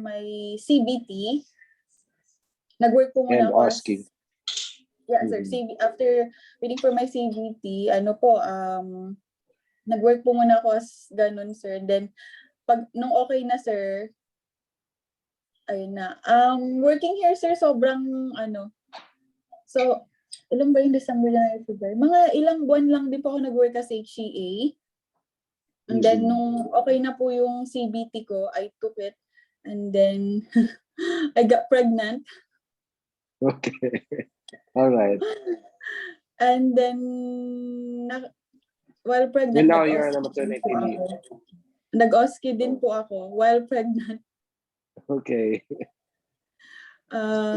my CBT, nag-work po And muna ako as OSCE. yeah, sir. After waiting for my CBT, ano po nag-work po muna ako as ganun, sir. And then pag nung okay na, sir, ayun na. Working here, sir, sobrang ano. So, ilan ba yung December, January, February? Mga ilang buwan lang din po ako nag-work as HCA. And then, nung okay na po yung CBT ko, I took it. And then, I got pregnant. Okay. All right. And then, while And pregnant, now you're on a nag-OSCE din maternity po leave. ako. Nag-OSCE din po ako while pregnant. Okay.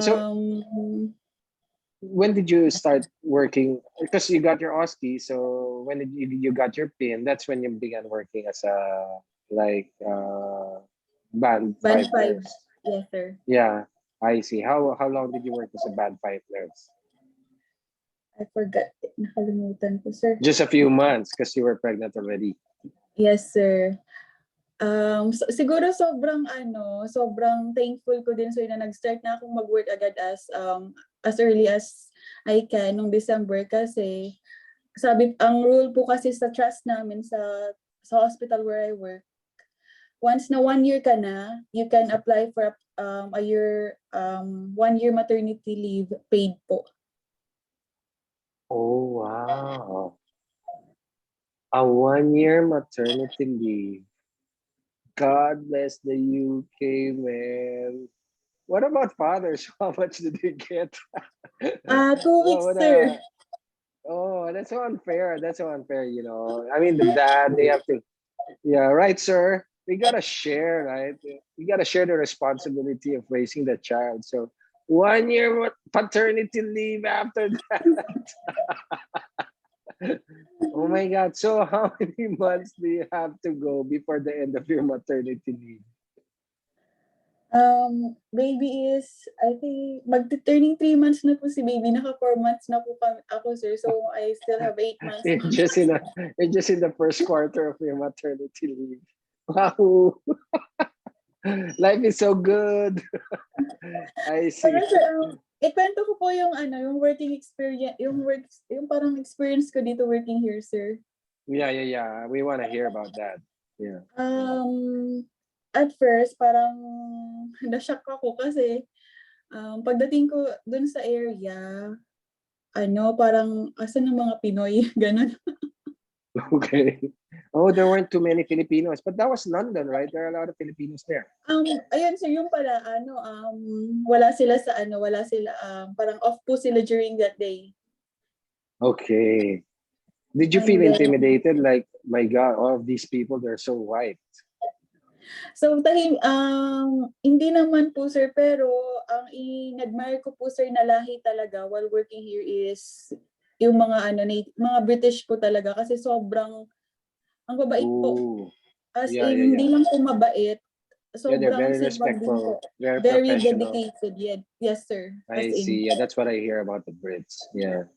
So Um, when did you start working? Because you got your OSCE, so when did you got your PIN? That's when you began working as a like band band five 5. nurse. Yes, sir. Yeah, I see. How long did you work as a band five nurse? I forgot. Nakalimutan ko, sir. Just a few months because you were pregnant already. Yes, sir. Siguro sobrang thankful ko din, sir, na nag-start na akong mag-work agad as early as I can nung December, kasi ang rule po kasi sa trust namin sa hospital where I work, once na 1 year ka na, you can apply for a year 1 year maternity leave paid po. Oh wow. A 1 year maternity leave. God bless the UK, man. What about fathers? How much did they get? 2 weeks, What sir. oh, that's so unfair. That's so unfair, you know. I mean, the dad, they have to, yeah, right, sir. They gotta share, right? You gotta share the responsibility of raising the child. So 1 year paternity leave after that. Oh my God. So how many months do you have to go before the end of your maternity leave? Baby is, I think, magti-turning 3 months na po si baby. Naka 4 months na po ako, sir. So, I still have 8 months. You're just in a, you're just in the first quarter of your maternity leave. Wow. Life is so good. I see. Pero, sir, ikwento ko po yung working experience, yung parang experience ko dito working here, sir. Yeah. We want to hear about that. Yeah. At first, parang na-shock ako kasi pagdating ko dun sa area, parang asan ang mga Pinoy, ganun. Okay. Oh, there weren't too many Filipinos, but that was London, right? There are a lot of Filipinos there. Ayun, sir, yung pala, wala sila parang off po sila during that day. Okay. Did you And feel then, intimidated? Like, my God, all of these people, they're so white. so, hindi naman po, sir, pero ang in-admire ko po, sir, na lahi talaga while working here is yung mga mga British po talaga, kasi sobrang ang babait po. Ooh. As Yeah. in, hindi lang po mabait, Yeah, they're sobrang very sipag din po. respectful, very Very professional. dedicated. Yeah. Yes, sir. As I in. see. Yeah, that's what I hear about the Brits. Yeah.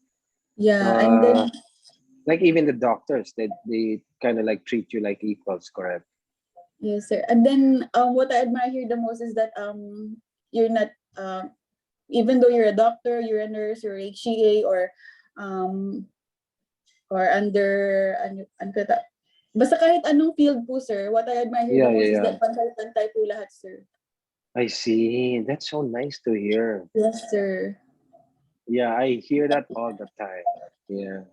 Yeah, and then, Like even the doctors, they kind of like treat you like equals, correct? yes, sir. And then, what I admire here the most is that you're not even though you're a doctor, you're a nurse, you're HCA, or under basta kahit anong field po, sir. What I admire here the most is that pantay-pantay po lahat, sir. I see. That's so nice to hear. Yes, sir. Yeah, I hear that all the time. Yeah,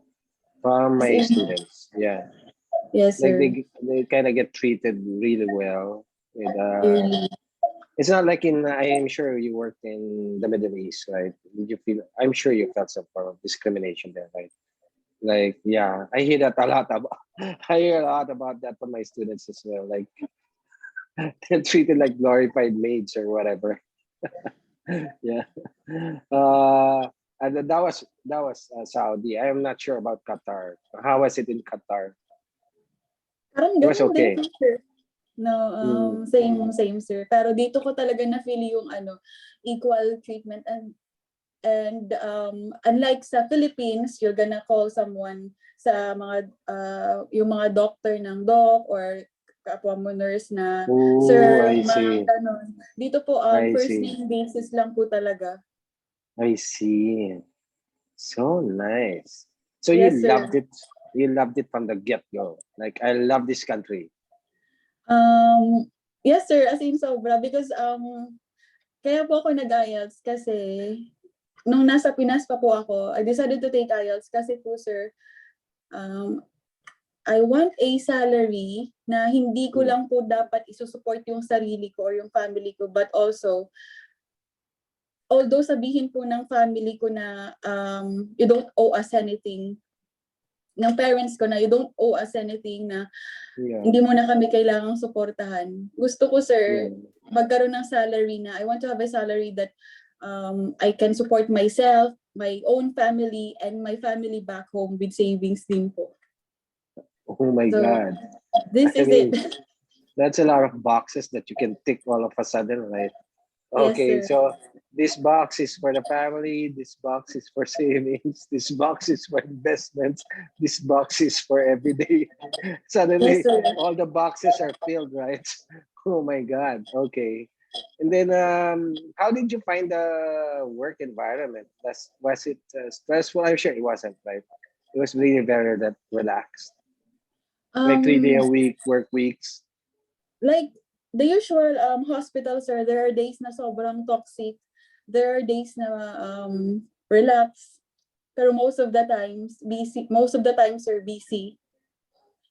from As my in, students. Yeah, yes, like sir. they kind of get treated really well. With Really. it's not like in. I am sure you worked in the Middle East, right? Did you feel? I'm sure you felt some form of discrimination there, right? Like, yeah, I hear that a lot about. I hear a lot about that from my students as well. Like, they're treated like glorified maids or whatever. Yeah. And that was Saudi. I am not sure about Qatar. How was it in Qatar? Parang It was ganun din, okay. sir. No, same, sir. Pero dito ko talaga na-feel yung equal treatment, and unlike sa Philippines, you're gonna call someone sa mga yung mga doctor ng doc or kapwa mo nurse na sir, I see. ganun. Dito po I first see. name basis lang po talaga. I see. So nice. So Yes, you sir. loved it. You loved it from the get-go. Like, I love this country. Yes, sir, as in sobra, because kaya po ako nag-IELTS kasi nung nasa Pinas pa po ako, I decided to take IELTS kasi po, sir, I want a salary na hindi ko Mm. lang po dapat isusupport yung sarili ko or yung family ko, but also, although sabihin po ng family ko na you don't owe us anything, ng parents ko na you don't owe us anything, na Yeah. hindi mo na kami kailangang suportahan. Gusto ko, sir, Yeah. magkaroon ng salary na I want to have a salary that I can support myself, my own family, and my family back home with savings din po. Oh my So, God. this I is mean, it. that's a lot of boxes that you can tick all of a sudden, right? Yes, Okay, sir. so this box is for the family, this box is for savings, this box is for investments, this box is for everyday. Yes, Suddenly, sir. all the boxes are filled, right? Oh my God. Okay. And then, how did you find the work environment? Was it stressful? I'm sure it wasn't, right? It was really very that relaxed, like 3 day a week work weeks. Like the usual hospital, sir, there are days na sobrang toxic. There are days na relax. Pero most of the times, busy. Most of the times, sir, busy.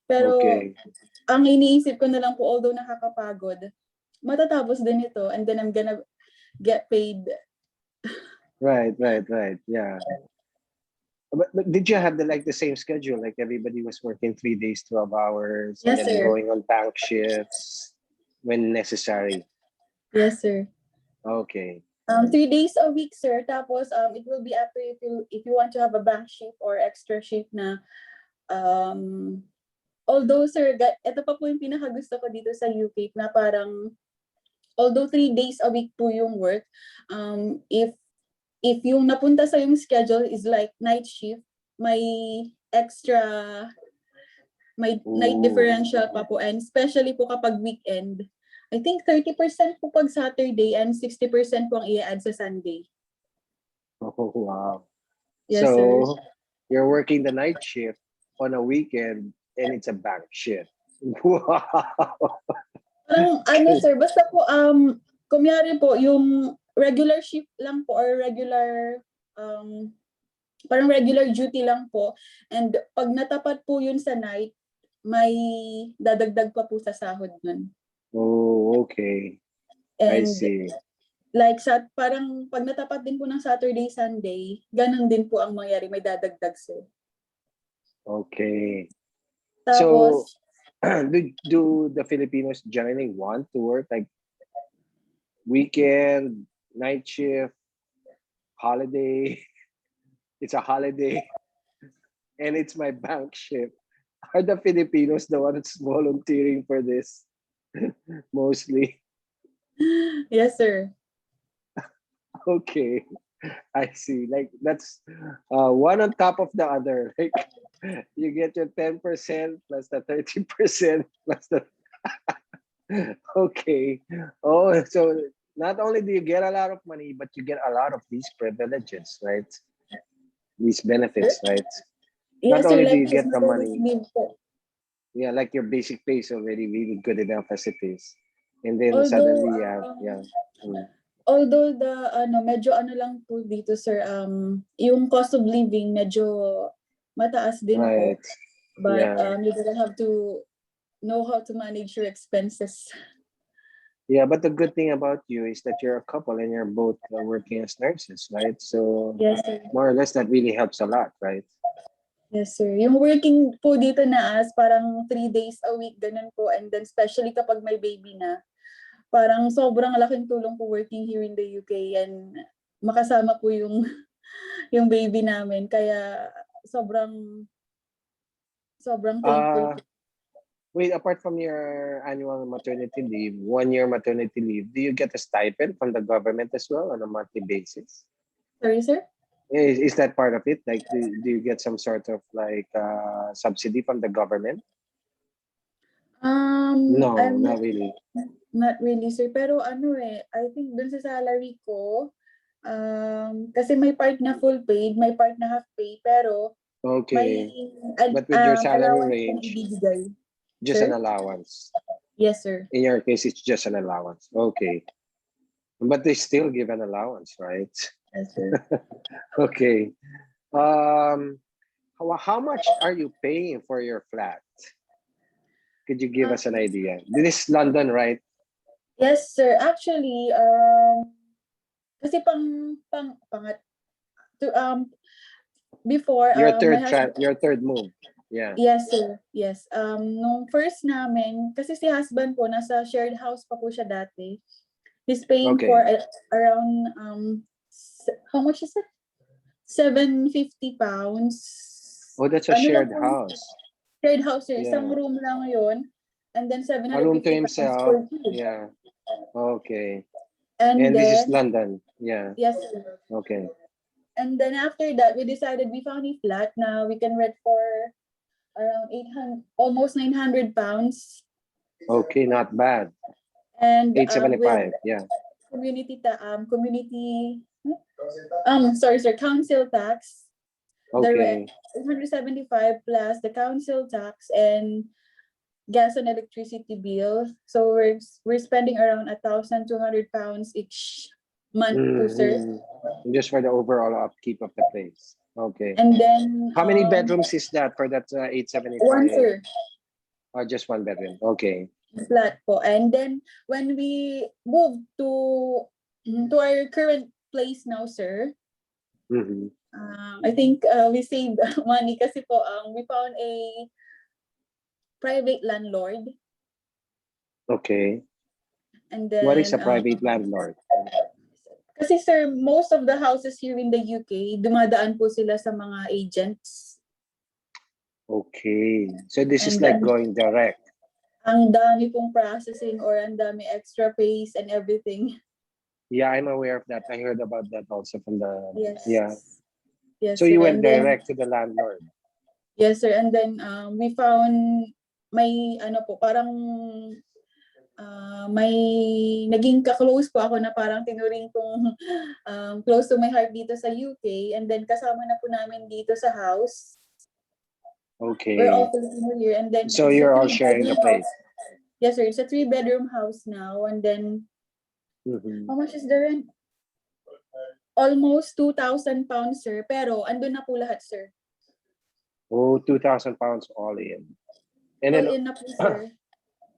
Pero Okay. ang iniisip ko na lang po, although nakakapagod, matatapos din ito and then I'm gonna get paid. Right. Yeah. But did you have the same schedule? Like everybody was working 3 days, 12 hours, and Yes, then sir. going on bank shifts when necessary. Yes, sir. Okay. 3 days a week, sir. Tapos, it will be up to you if you want to have a bank shift or extra shift na, although, sir, ito pa po yung pinakagusto ko dito sa UK na parang, although 3 days a week po yung work, if yung napunta sa yung schedule is like night shift, may extra, may night Ooh. differential pa po, and especially po kapag weekend. I think 30% po pag Saturday and 60% po ang i-add sa Sunday. Oh, wow. Yes, sir. So you're working the night shift on a weekend and it's a bank shift. Wow. Parang ano, sir, basta po kunyari po yung regular shift lang po or regular parang regular duty lang po, and pag natapat po yun sa night, may dadagdag pa po sa sahod nun. Oh, okay. I And see. like parang pag natapat din po ng Saturday, Sunday, ganun din po ang mangyari, may dadagdag, sir. Okay. So Tapos, do the Filipinos generally want to work like weekend, night shift, holiday? It's a holiday and it's my bank shift. Are the Filipinos the ones volunteering for this? Mostly. yes, sir. Okay. I see. Like that's one on top of the other. Like you get your 10% plus the 30% plus the okay. Oh, so not only do you get a lot of money, but you get a lot of these privileges, right? These benefits, right? Not Yes, sir, only do like you this get the maternity money, leave po. yeah, like your basic pay is already really good enough as it is. And then Although, suddenly you have, yeah. although medyo ano lang po dito, sir, yung cost of living medyo mataas din po. Right. But Yeah. you're gonna have to know how to manage your expenses. Yeah, but the good thing about you is that you're a couple and you're both working as nurses, right? So Yes, sir. more or less that really helps a lot, right? Yes, sir. Yung working po dito na as parang 3 days a week, ganun po. And then especially kapag may baby na, parang sobrang laking tulong po working here in the UK and makasama po yung yung baby namin. Kaya sobrang thankful po. Wait, apart from your annual maternity leave, 1 year maternity leave, do you get a stipend from the government as well on a monthly basis? Sorry, sir? Is that part of it? Like, do you get some sort of like subsidy from the government? No, I'm not really. not really, sir. Pero ano I think dun sa salary ko, kasi may part na full paid, may part na half pay, pero may Okay. But with your salary allowance po na range, ibibigay. just an Sir? allowance. Yes, sir. In your case, it's just an allowance. Okay. But they still give an allowance, right? Yes, sir. Okay. Um, how much are you paying for your flat? Could you give us an Um, idea? This is London, right? yes, sir. Actually, kasi pangat to before my husband. Your third move. Yeah. Yes, sir. Yes. Nung first namin, kasi si husband po, nasa shared house pa po siya dati. He's paying for Okay. around, how much is it? £750. Oh, that's a Ano lang shared po, house. shared house, sir. Isang Yeah. room lang yon. And then A room to £750 himself. for two. Yeah. Okay. And And this is then, London. Yeah. yes, sir. Okay. And then after that, we decided we found a flat now we can rent for around 800, almost £900. Okay, not bad. And with 875. Yeah. community sorry sir, council tax, the rent Okay. 175 plus the council tax and gas and electricity bill. So we're spending around £1,200 each month to sir. Mm-hmm. Just for the overall upkeep of the place. Okay. And then How many bedrooms is that for that one 875? sir, Or just one bedroom? Okay. flat po. And then when we moved to our current place now sir, Mm-hmm. I think we saved money kasi po we found a private landlord. Okay. And What is then a private landlord? kasi sir, most of the houses here in the UK, dumadaan po sila sa mga agents. Okay. So this is And like going direct. ang dami pong processing or ang dami extra pays and everything. Yeah, I'm aware of that. I heard about that also from the Yes. yeah. Yes, So sir. you went And then, direct to the landlord. yes, sir. And then we found may ano po, parang may naging ka-close po ako na parang tinuring kong close to my heart dito sa UK. And then kasama na po namin dito sa house. We're Okay. all Filipino here. And then So it's a you're all sharing the three-bedroom place. house. Yes, sir. It's a 3-bedroom house now. And then, Mm-hmm. how much is the rent? Almost £2,000, sir. Pero andun na po lahat, sir. Oh, 2,000 pounds all in. And All then in na po, sir.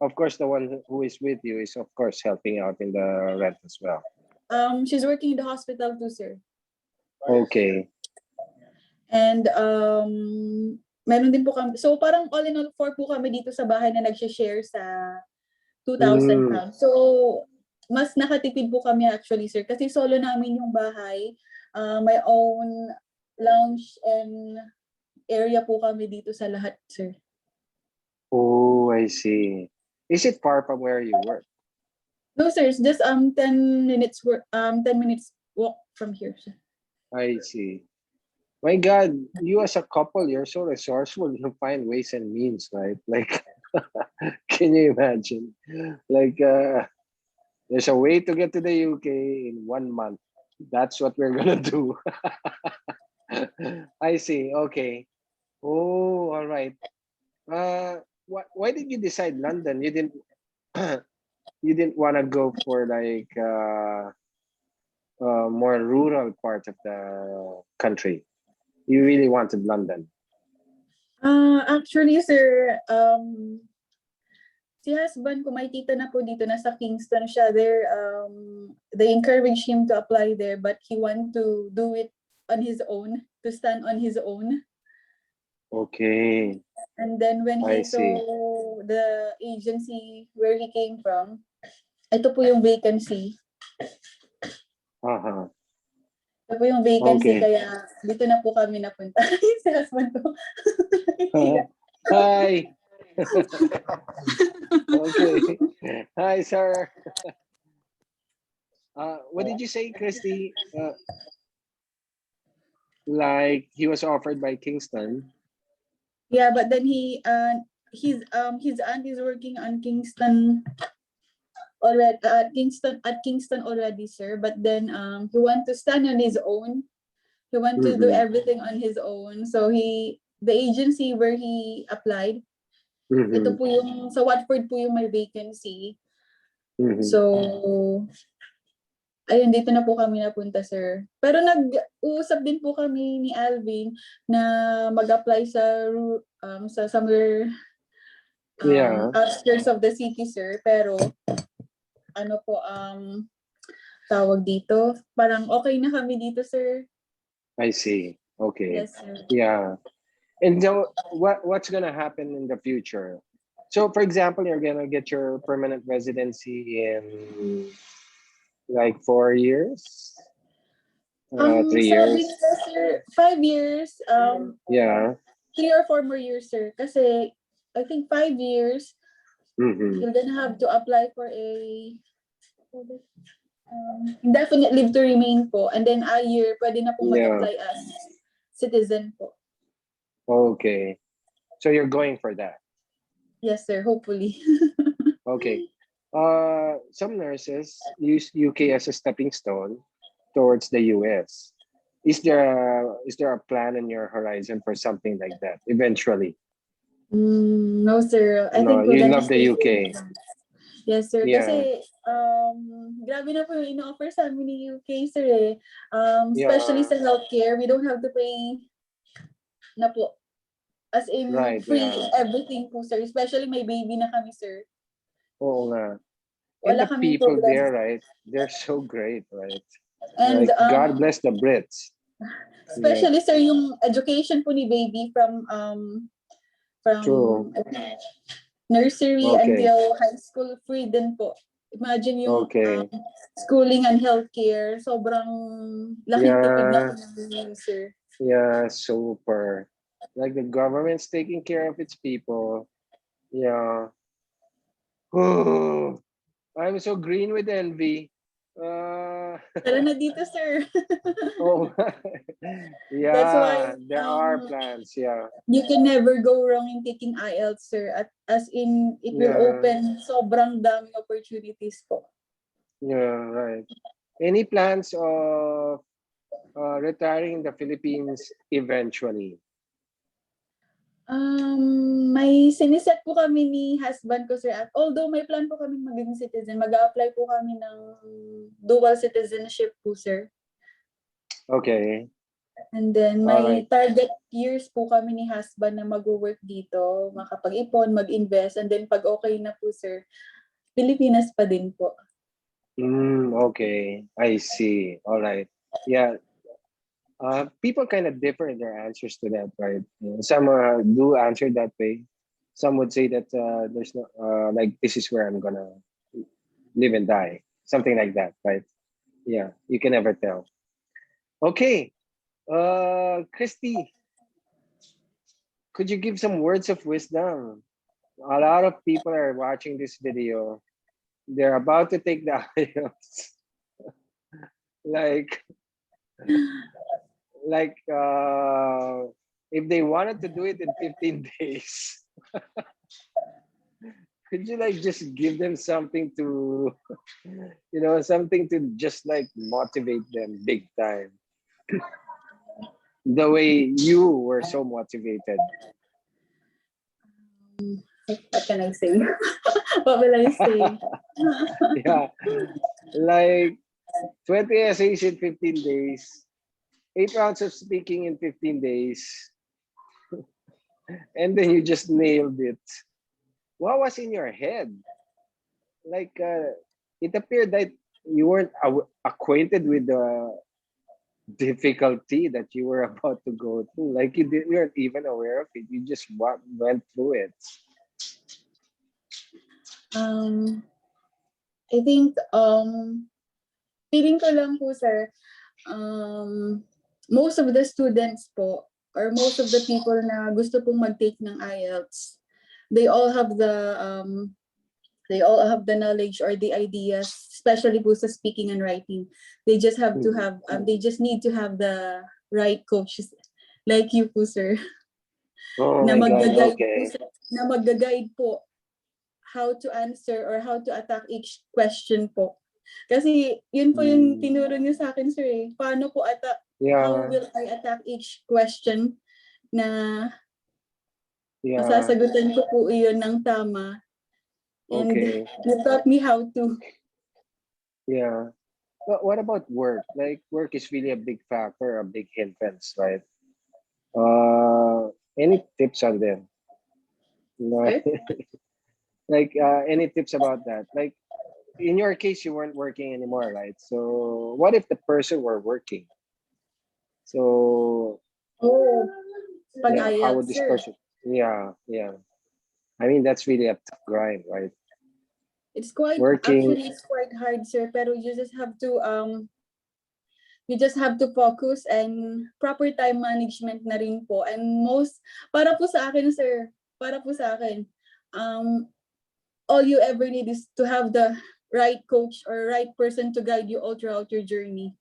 of course the one who is with you is of course helping out in the rent as well. She's working in the hospital too, sir. Okay. And meron din po kami. So parang all in all, 4 po kami dito sa bahay na nag-share sa £2,000. So mas nakatipid po kami actually, sir. Kasi solo namin yung bahay. My own lounge and area po kami dito sa lahat, sir. Oh, I see. Is it far from where you work? No, sir. It's just 10 minutes 10 minutes walk from here, sir. I see. My God, you as a couple, you're so resourceful. You find ways and means, right? Like, can you imagine? Like, there's a way to get to the UK in 1 month. That's what we're gonna do. I see. Okay. Oh, all right. Why did you decide London? You didn't you didn't want to go for like more rural part of the country. You really wanted London. Actually, sir, si husband ko, may tita na po dito, nasa Kingston siya. They encourage him to apply there, but he want to do it on his own, to stand on his own. Okay. And then when I he saw see. the agency where he came from, ito po yung vacancy. Uh-huh. Ito po yung vacancy, Okay. kaya dito na po kami napunta. Si husband ko. Hi. Okay. Hi, sir. What did you say, Christy? Like he was offered by Kingston. Yeah, but then his aunt is working on Kingston already, at Kingston already, sir. But then he want to stand on his own. He want to do Mm-hmm. everything on his own. So the agency where he applied, ito Mm-hmm. po yung sa Watford po yung may vacancy. Mm-hmm. So ayun, dito na po kami napunta, sir. Pero nag-uusap din po kami ni Alvin na mag-apply sa somewhere Yeah, outskirts of the city, sir. Pero ano po, tawag dito, parang okay na kami dito, sir. I see. Okay. Yes, sir. Yeah. And so what's gonna happen in the future? So for example, you're gonna get your permanent residency in like 4 years, 3 years. Sabi nila, sir, 5 years, Yeah. 3 or 4 more years, sir. Kasi, I think 5 years, Mm-hmm. you're gonna have to apply for a indefinite leave to remain po. And then a year, pwede na pong Yeah. mag-apply as citizen po. Okay. So you're going for that. Yes, sir. Hopefully. Okay. Some nurses use UK as a stepping stone towards the US. Is there a plan in your horizon for something like that eventually? No, sir. I No, think we're you gonna love the stay UK. here. Yes, sir. Yeah. Kasi, grabe na po yung ino-offer sa amin ni UK, sir, eh. Especially Yeah. sa healthcare, we don't have to pay na po. As in, Right. free Yeah. everything po, sir. Especially may baby na kami, sir. Oo nga. And Wala the kaming people problem. there, right? They're so great, right? And, Like God bless the Brits. Yeah. especially, sir, yung education po ni baby from True. I think, nursery Okay. until high school, free din po. Imagine yung Okay. schooling and healthcare, sobrang laking tipid na Yeah. po namin, sir. Yeah. Super. Like the government's taking care of its people. Yeah. Oh, I'm so green with envy. Tara na dito, sir. oh, That's yeah, why there are plans. Yeah, you can never go wrong in taking IELTS, sir. As in, it will yeah, open sobrang daming opportunities po. yeah, right. Any plans of retiring in the Philippines eventually? May siniset po kami ni husband ko, sir. At although may plan po kami maging citizen, mag-a-apply po kami ng dual citizenship po, sir. Okay, And then all may right. target years po kami ni husband na mag-work dito, makapag-ipon, mag-invest, and then pag okay na po, sir, Pilipinas pa din po. Okay, I see. All right. Yeah, people kind of differ in their answers to that, right? Some do answer that way. Some would say that there's no like this is where I'm gonna live and die, something like that, right? Yeah, you can never tell. Okay, Christy, could you give some words of wisdom? A lot of people are watching this video. They're about to take the IELTS. like, if they wanted to do it in 15 days, could you like just give them something to, something to just like motivate them big time? The way you were so motivated. What can I say? What will I say? Yeah, like 20 essays in 15 days, 8 rounds of speaking in 15 days, and then you just nailed it. What was in your head? Like, it appeared that you weren't acquainted with the difficulty that you were about to go through. Like, you weren't even aware of it. You just went through it. I think, feeling ko lang po, sir, most of the students po, or most of the people na gusto pong mag-take ng IELTS, they all have the knowledge or the ideas, especially po sa speaking and writing. They just have to have, they just need to have the right coaches like you po, sir, Oh na my God, mag-guide po, okay. na mag-guide po how to answer or how to attack each question po. Kasi yun po yung tinuro niyo sa akin, sir, eh. Paano po how Yeah, will I attack each question na yeah, masasagutan ko po iyon ng tama. And okay. you taught me how to. Yeah. what about work? Like work is really a big factor, a big hindrance, right? Uh, any tips on them? No, Sir? like any tips about that? Like in your case, you weren't working anymore, right? So what if the person were working? So Oh, pag yeah, how would IELTS, this sir. person? Yeah, yeah. I mean, that's really a tough grind, right? Working. It's quite hard, sir, pero you just have to focus and proper time management na rin po. And para po sa akin, sir, para po sa akin, um, all you ever need is to have the right coach or right person to guide you all throughout your journey.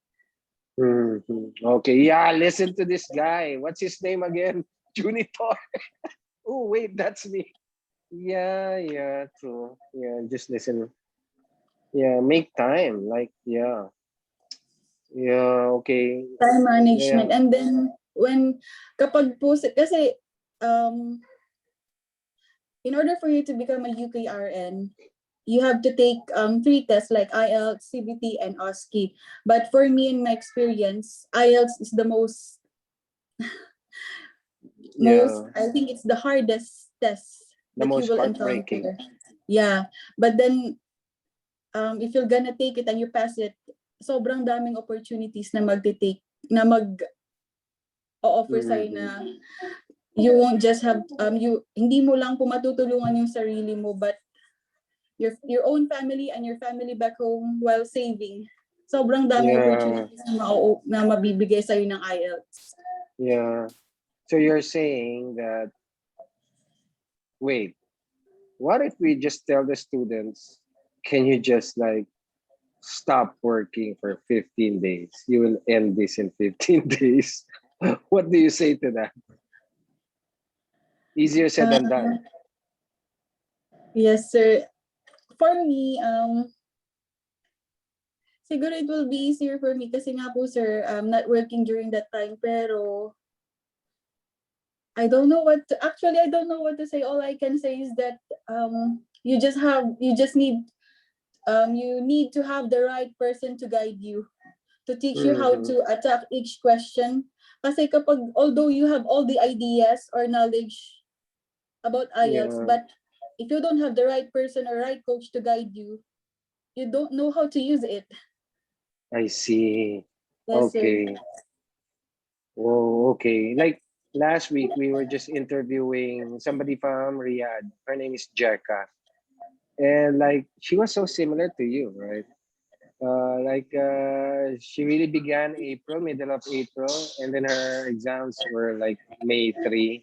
Mhm. Okay, yeah, listen to this guy. What's his name again? Junitor. Oh, wait, that's me. Yeah, yeah, true. Yeah, just listen. Yeah, make time. Like, yeah. Yeah, okay. Time Yeah. management. And then, kapag po, kasi, in order for you to become a UKRN, you have to take three tests like IELTS, CBT, and OSCE. But for me, in my experience, IELTS is the Yeah. I think it's the hardest test The that you most will heartbreaking. encounter. Yeah. But then, if you're gonna take it and you pass it, sobrang daming opportunities na na mag-o-offer sa'yo Mhm. na you won't just have, hindi mo lang po matutulungan yung sarili mo, but your own family and your family back home while saving. Sobrang daming Yeah, opportunities na mabibigay sa'yo ng IELTS. yeah. So you're saying that, wait, what if we just tell the students, can you just like stop working for 15 days? You will end this in 15 days. What do you say to that? Easier said than done. Yes, sir. For me, siguro it will be easier for me kasi nga po, sir, not working during that time, pero I don't know what to say. All I can say is that you need to have the right person to guide you, to teach you how Mhm. to attack each question. Kasi although you have all the ideas or knowledge about IELTS, Yeah, but if you don't have the right person or right coach to guide you, you don't know how to use it. I see. Yes, sir. Okay. Oh, okay. Like last week, we were just interviewing somebody from Riyadh. Her name is Jeka. And like, she was so similar to you, right? She really began April, middle of April, and then her exams were like May 3.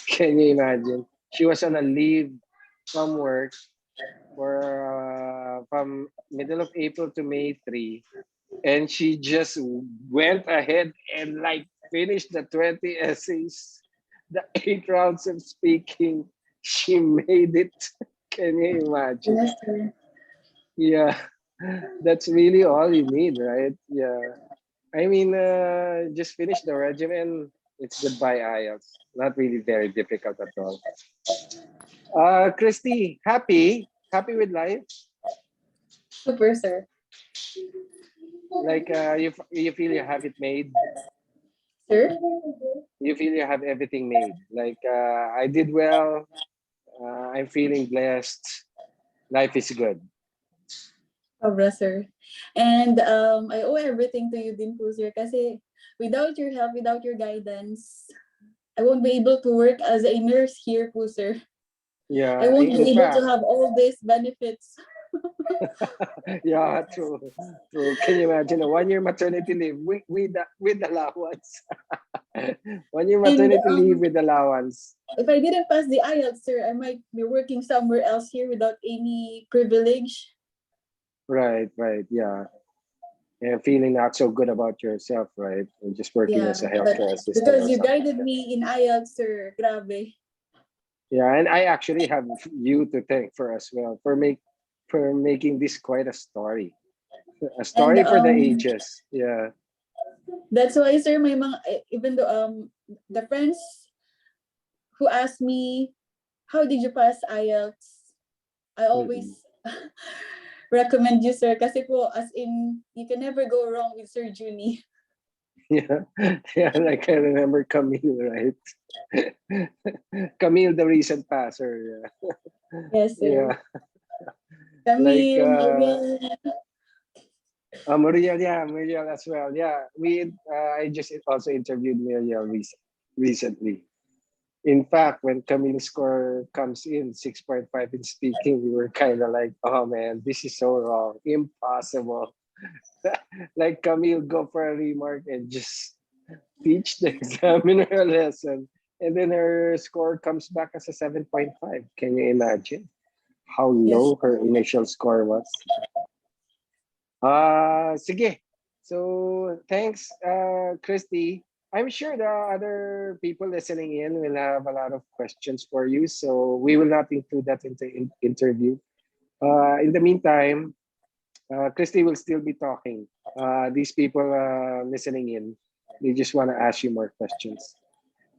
Can you imagine? She was on a leave from work for from middle of April to May 3, and she just went ahead and like finished the 20 essays, the 8 rounds of speaking. She made it. Can you imagine? Yes, sir. Yeah, that's really all you need, right? Yeah. I mean, just finish the regimen. It's goodbye IELTS. Not really very difficult at all. Christy, happy? Happy with life? Super, sir. Like, you feel you have it made? Sir? You feel you have everything made? Like, I did well. I'm feeling blessed. Life is good. Sobra, sir. And I owe everything to you din po, sir. Kasi without your help, without your guidance, I won't be able to work as a nurse here po, sir. I Yeah, won't in be able to fact, have all these benefits. yeah, true, true. Can you imagine a 1 year maternity leave with allowance? 1 year And maternity leave with allowance. if I didn't pass the IELTS, sir, I might be working somewhere else here without any privilege. Right, right, yeah. And feeling not so good about yourself, right? And just working Yeah, as a but healthcare assistant because or you something like guided that. me in IELTS, sir, grabe. Yeah, and I actually have you to thank for as well for making this quite a And story for the ages. Yeah. that's why, sir, may mga, even though the friends who asked me, how did you pass IELTS? I Mhm. always recommend you, sir. Kasi po, as in, you can never go wrong with Sir Junie. Yeah, yeah, like I remember Camille, right? Camille, the recent passer. Yes, sir. Yeah, like Camille, Muriel. Muriel, yeah, Muriel as well. Yeah, I just also interviewed Muriel recently. In fact, when Camille's score comes in 6.5 in speaking, we were kind of like, oh man, this is so wrong, impossible. Like Camille go for a remark and just teach the examiner a lesson. And then her score comes back as a 7.5. Can you imagine how Yes. low her initial score was? Sige. So thanks, Christy. I'm sure the other people listening in will have a lot of questions for you. So we will not include that into interview. In the meantime, Christy will still be talking. These people listening in, they just want to ask you more questions.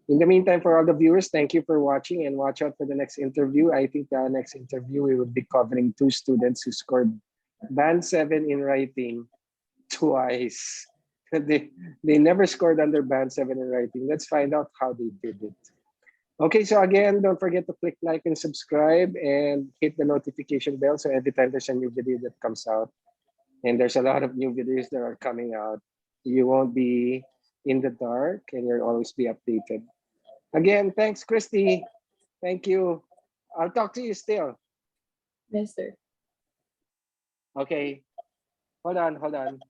In the meantime, for all the viewers, thank you for watching and watch out for the next interview. I think the next interview, we will be covering two students who scored band 7 in writing twice. They never scored under band 7 in writing. Let's find out how they did it. Okay, so again, don't forget to click like and subscribe and hit the notification bell so every time there's a new video that comes out, and there's a lot of new videos that are coming out, you won't be in the dark and you'll always be updated. Again, thanks, Christy. Thank you. I'll talk to you still. Yes, sir. Okay, hold on, hold on.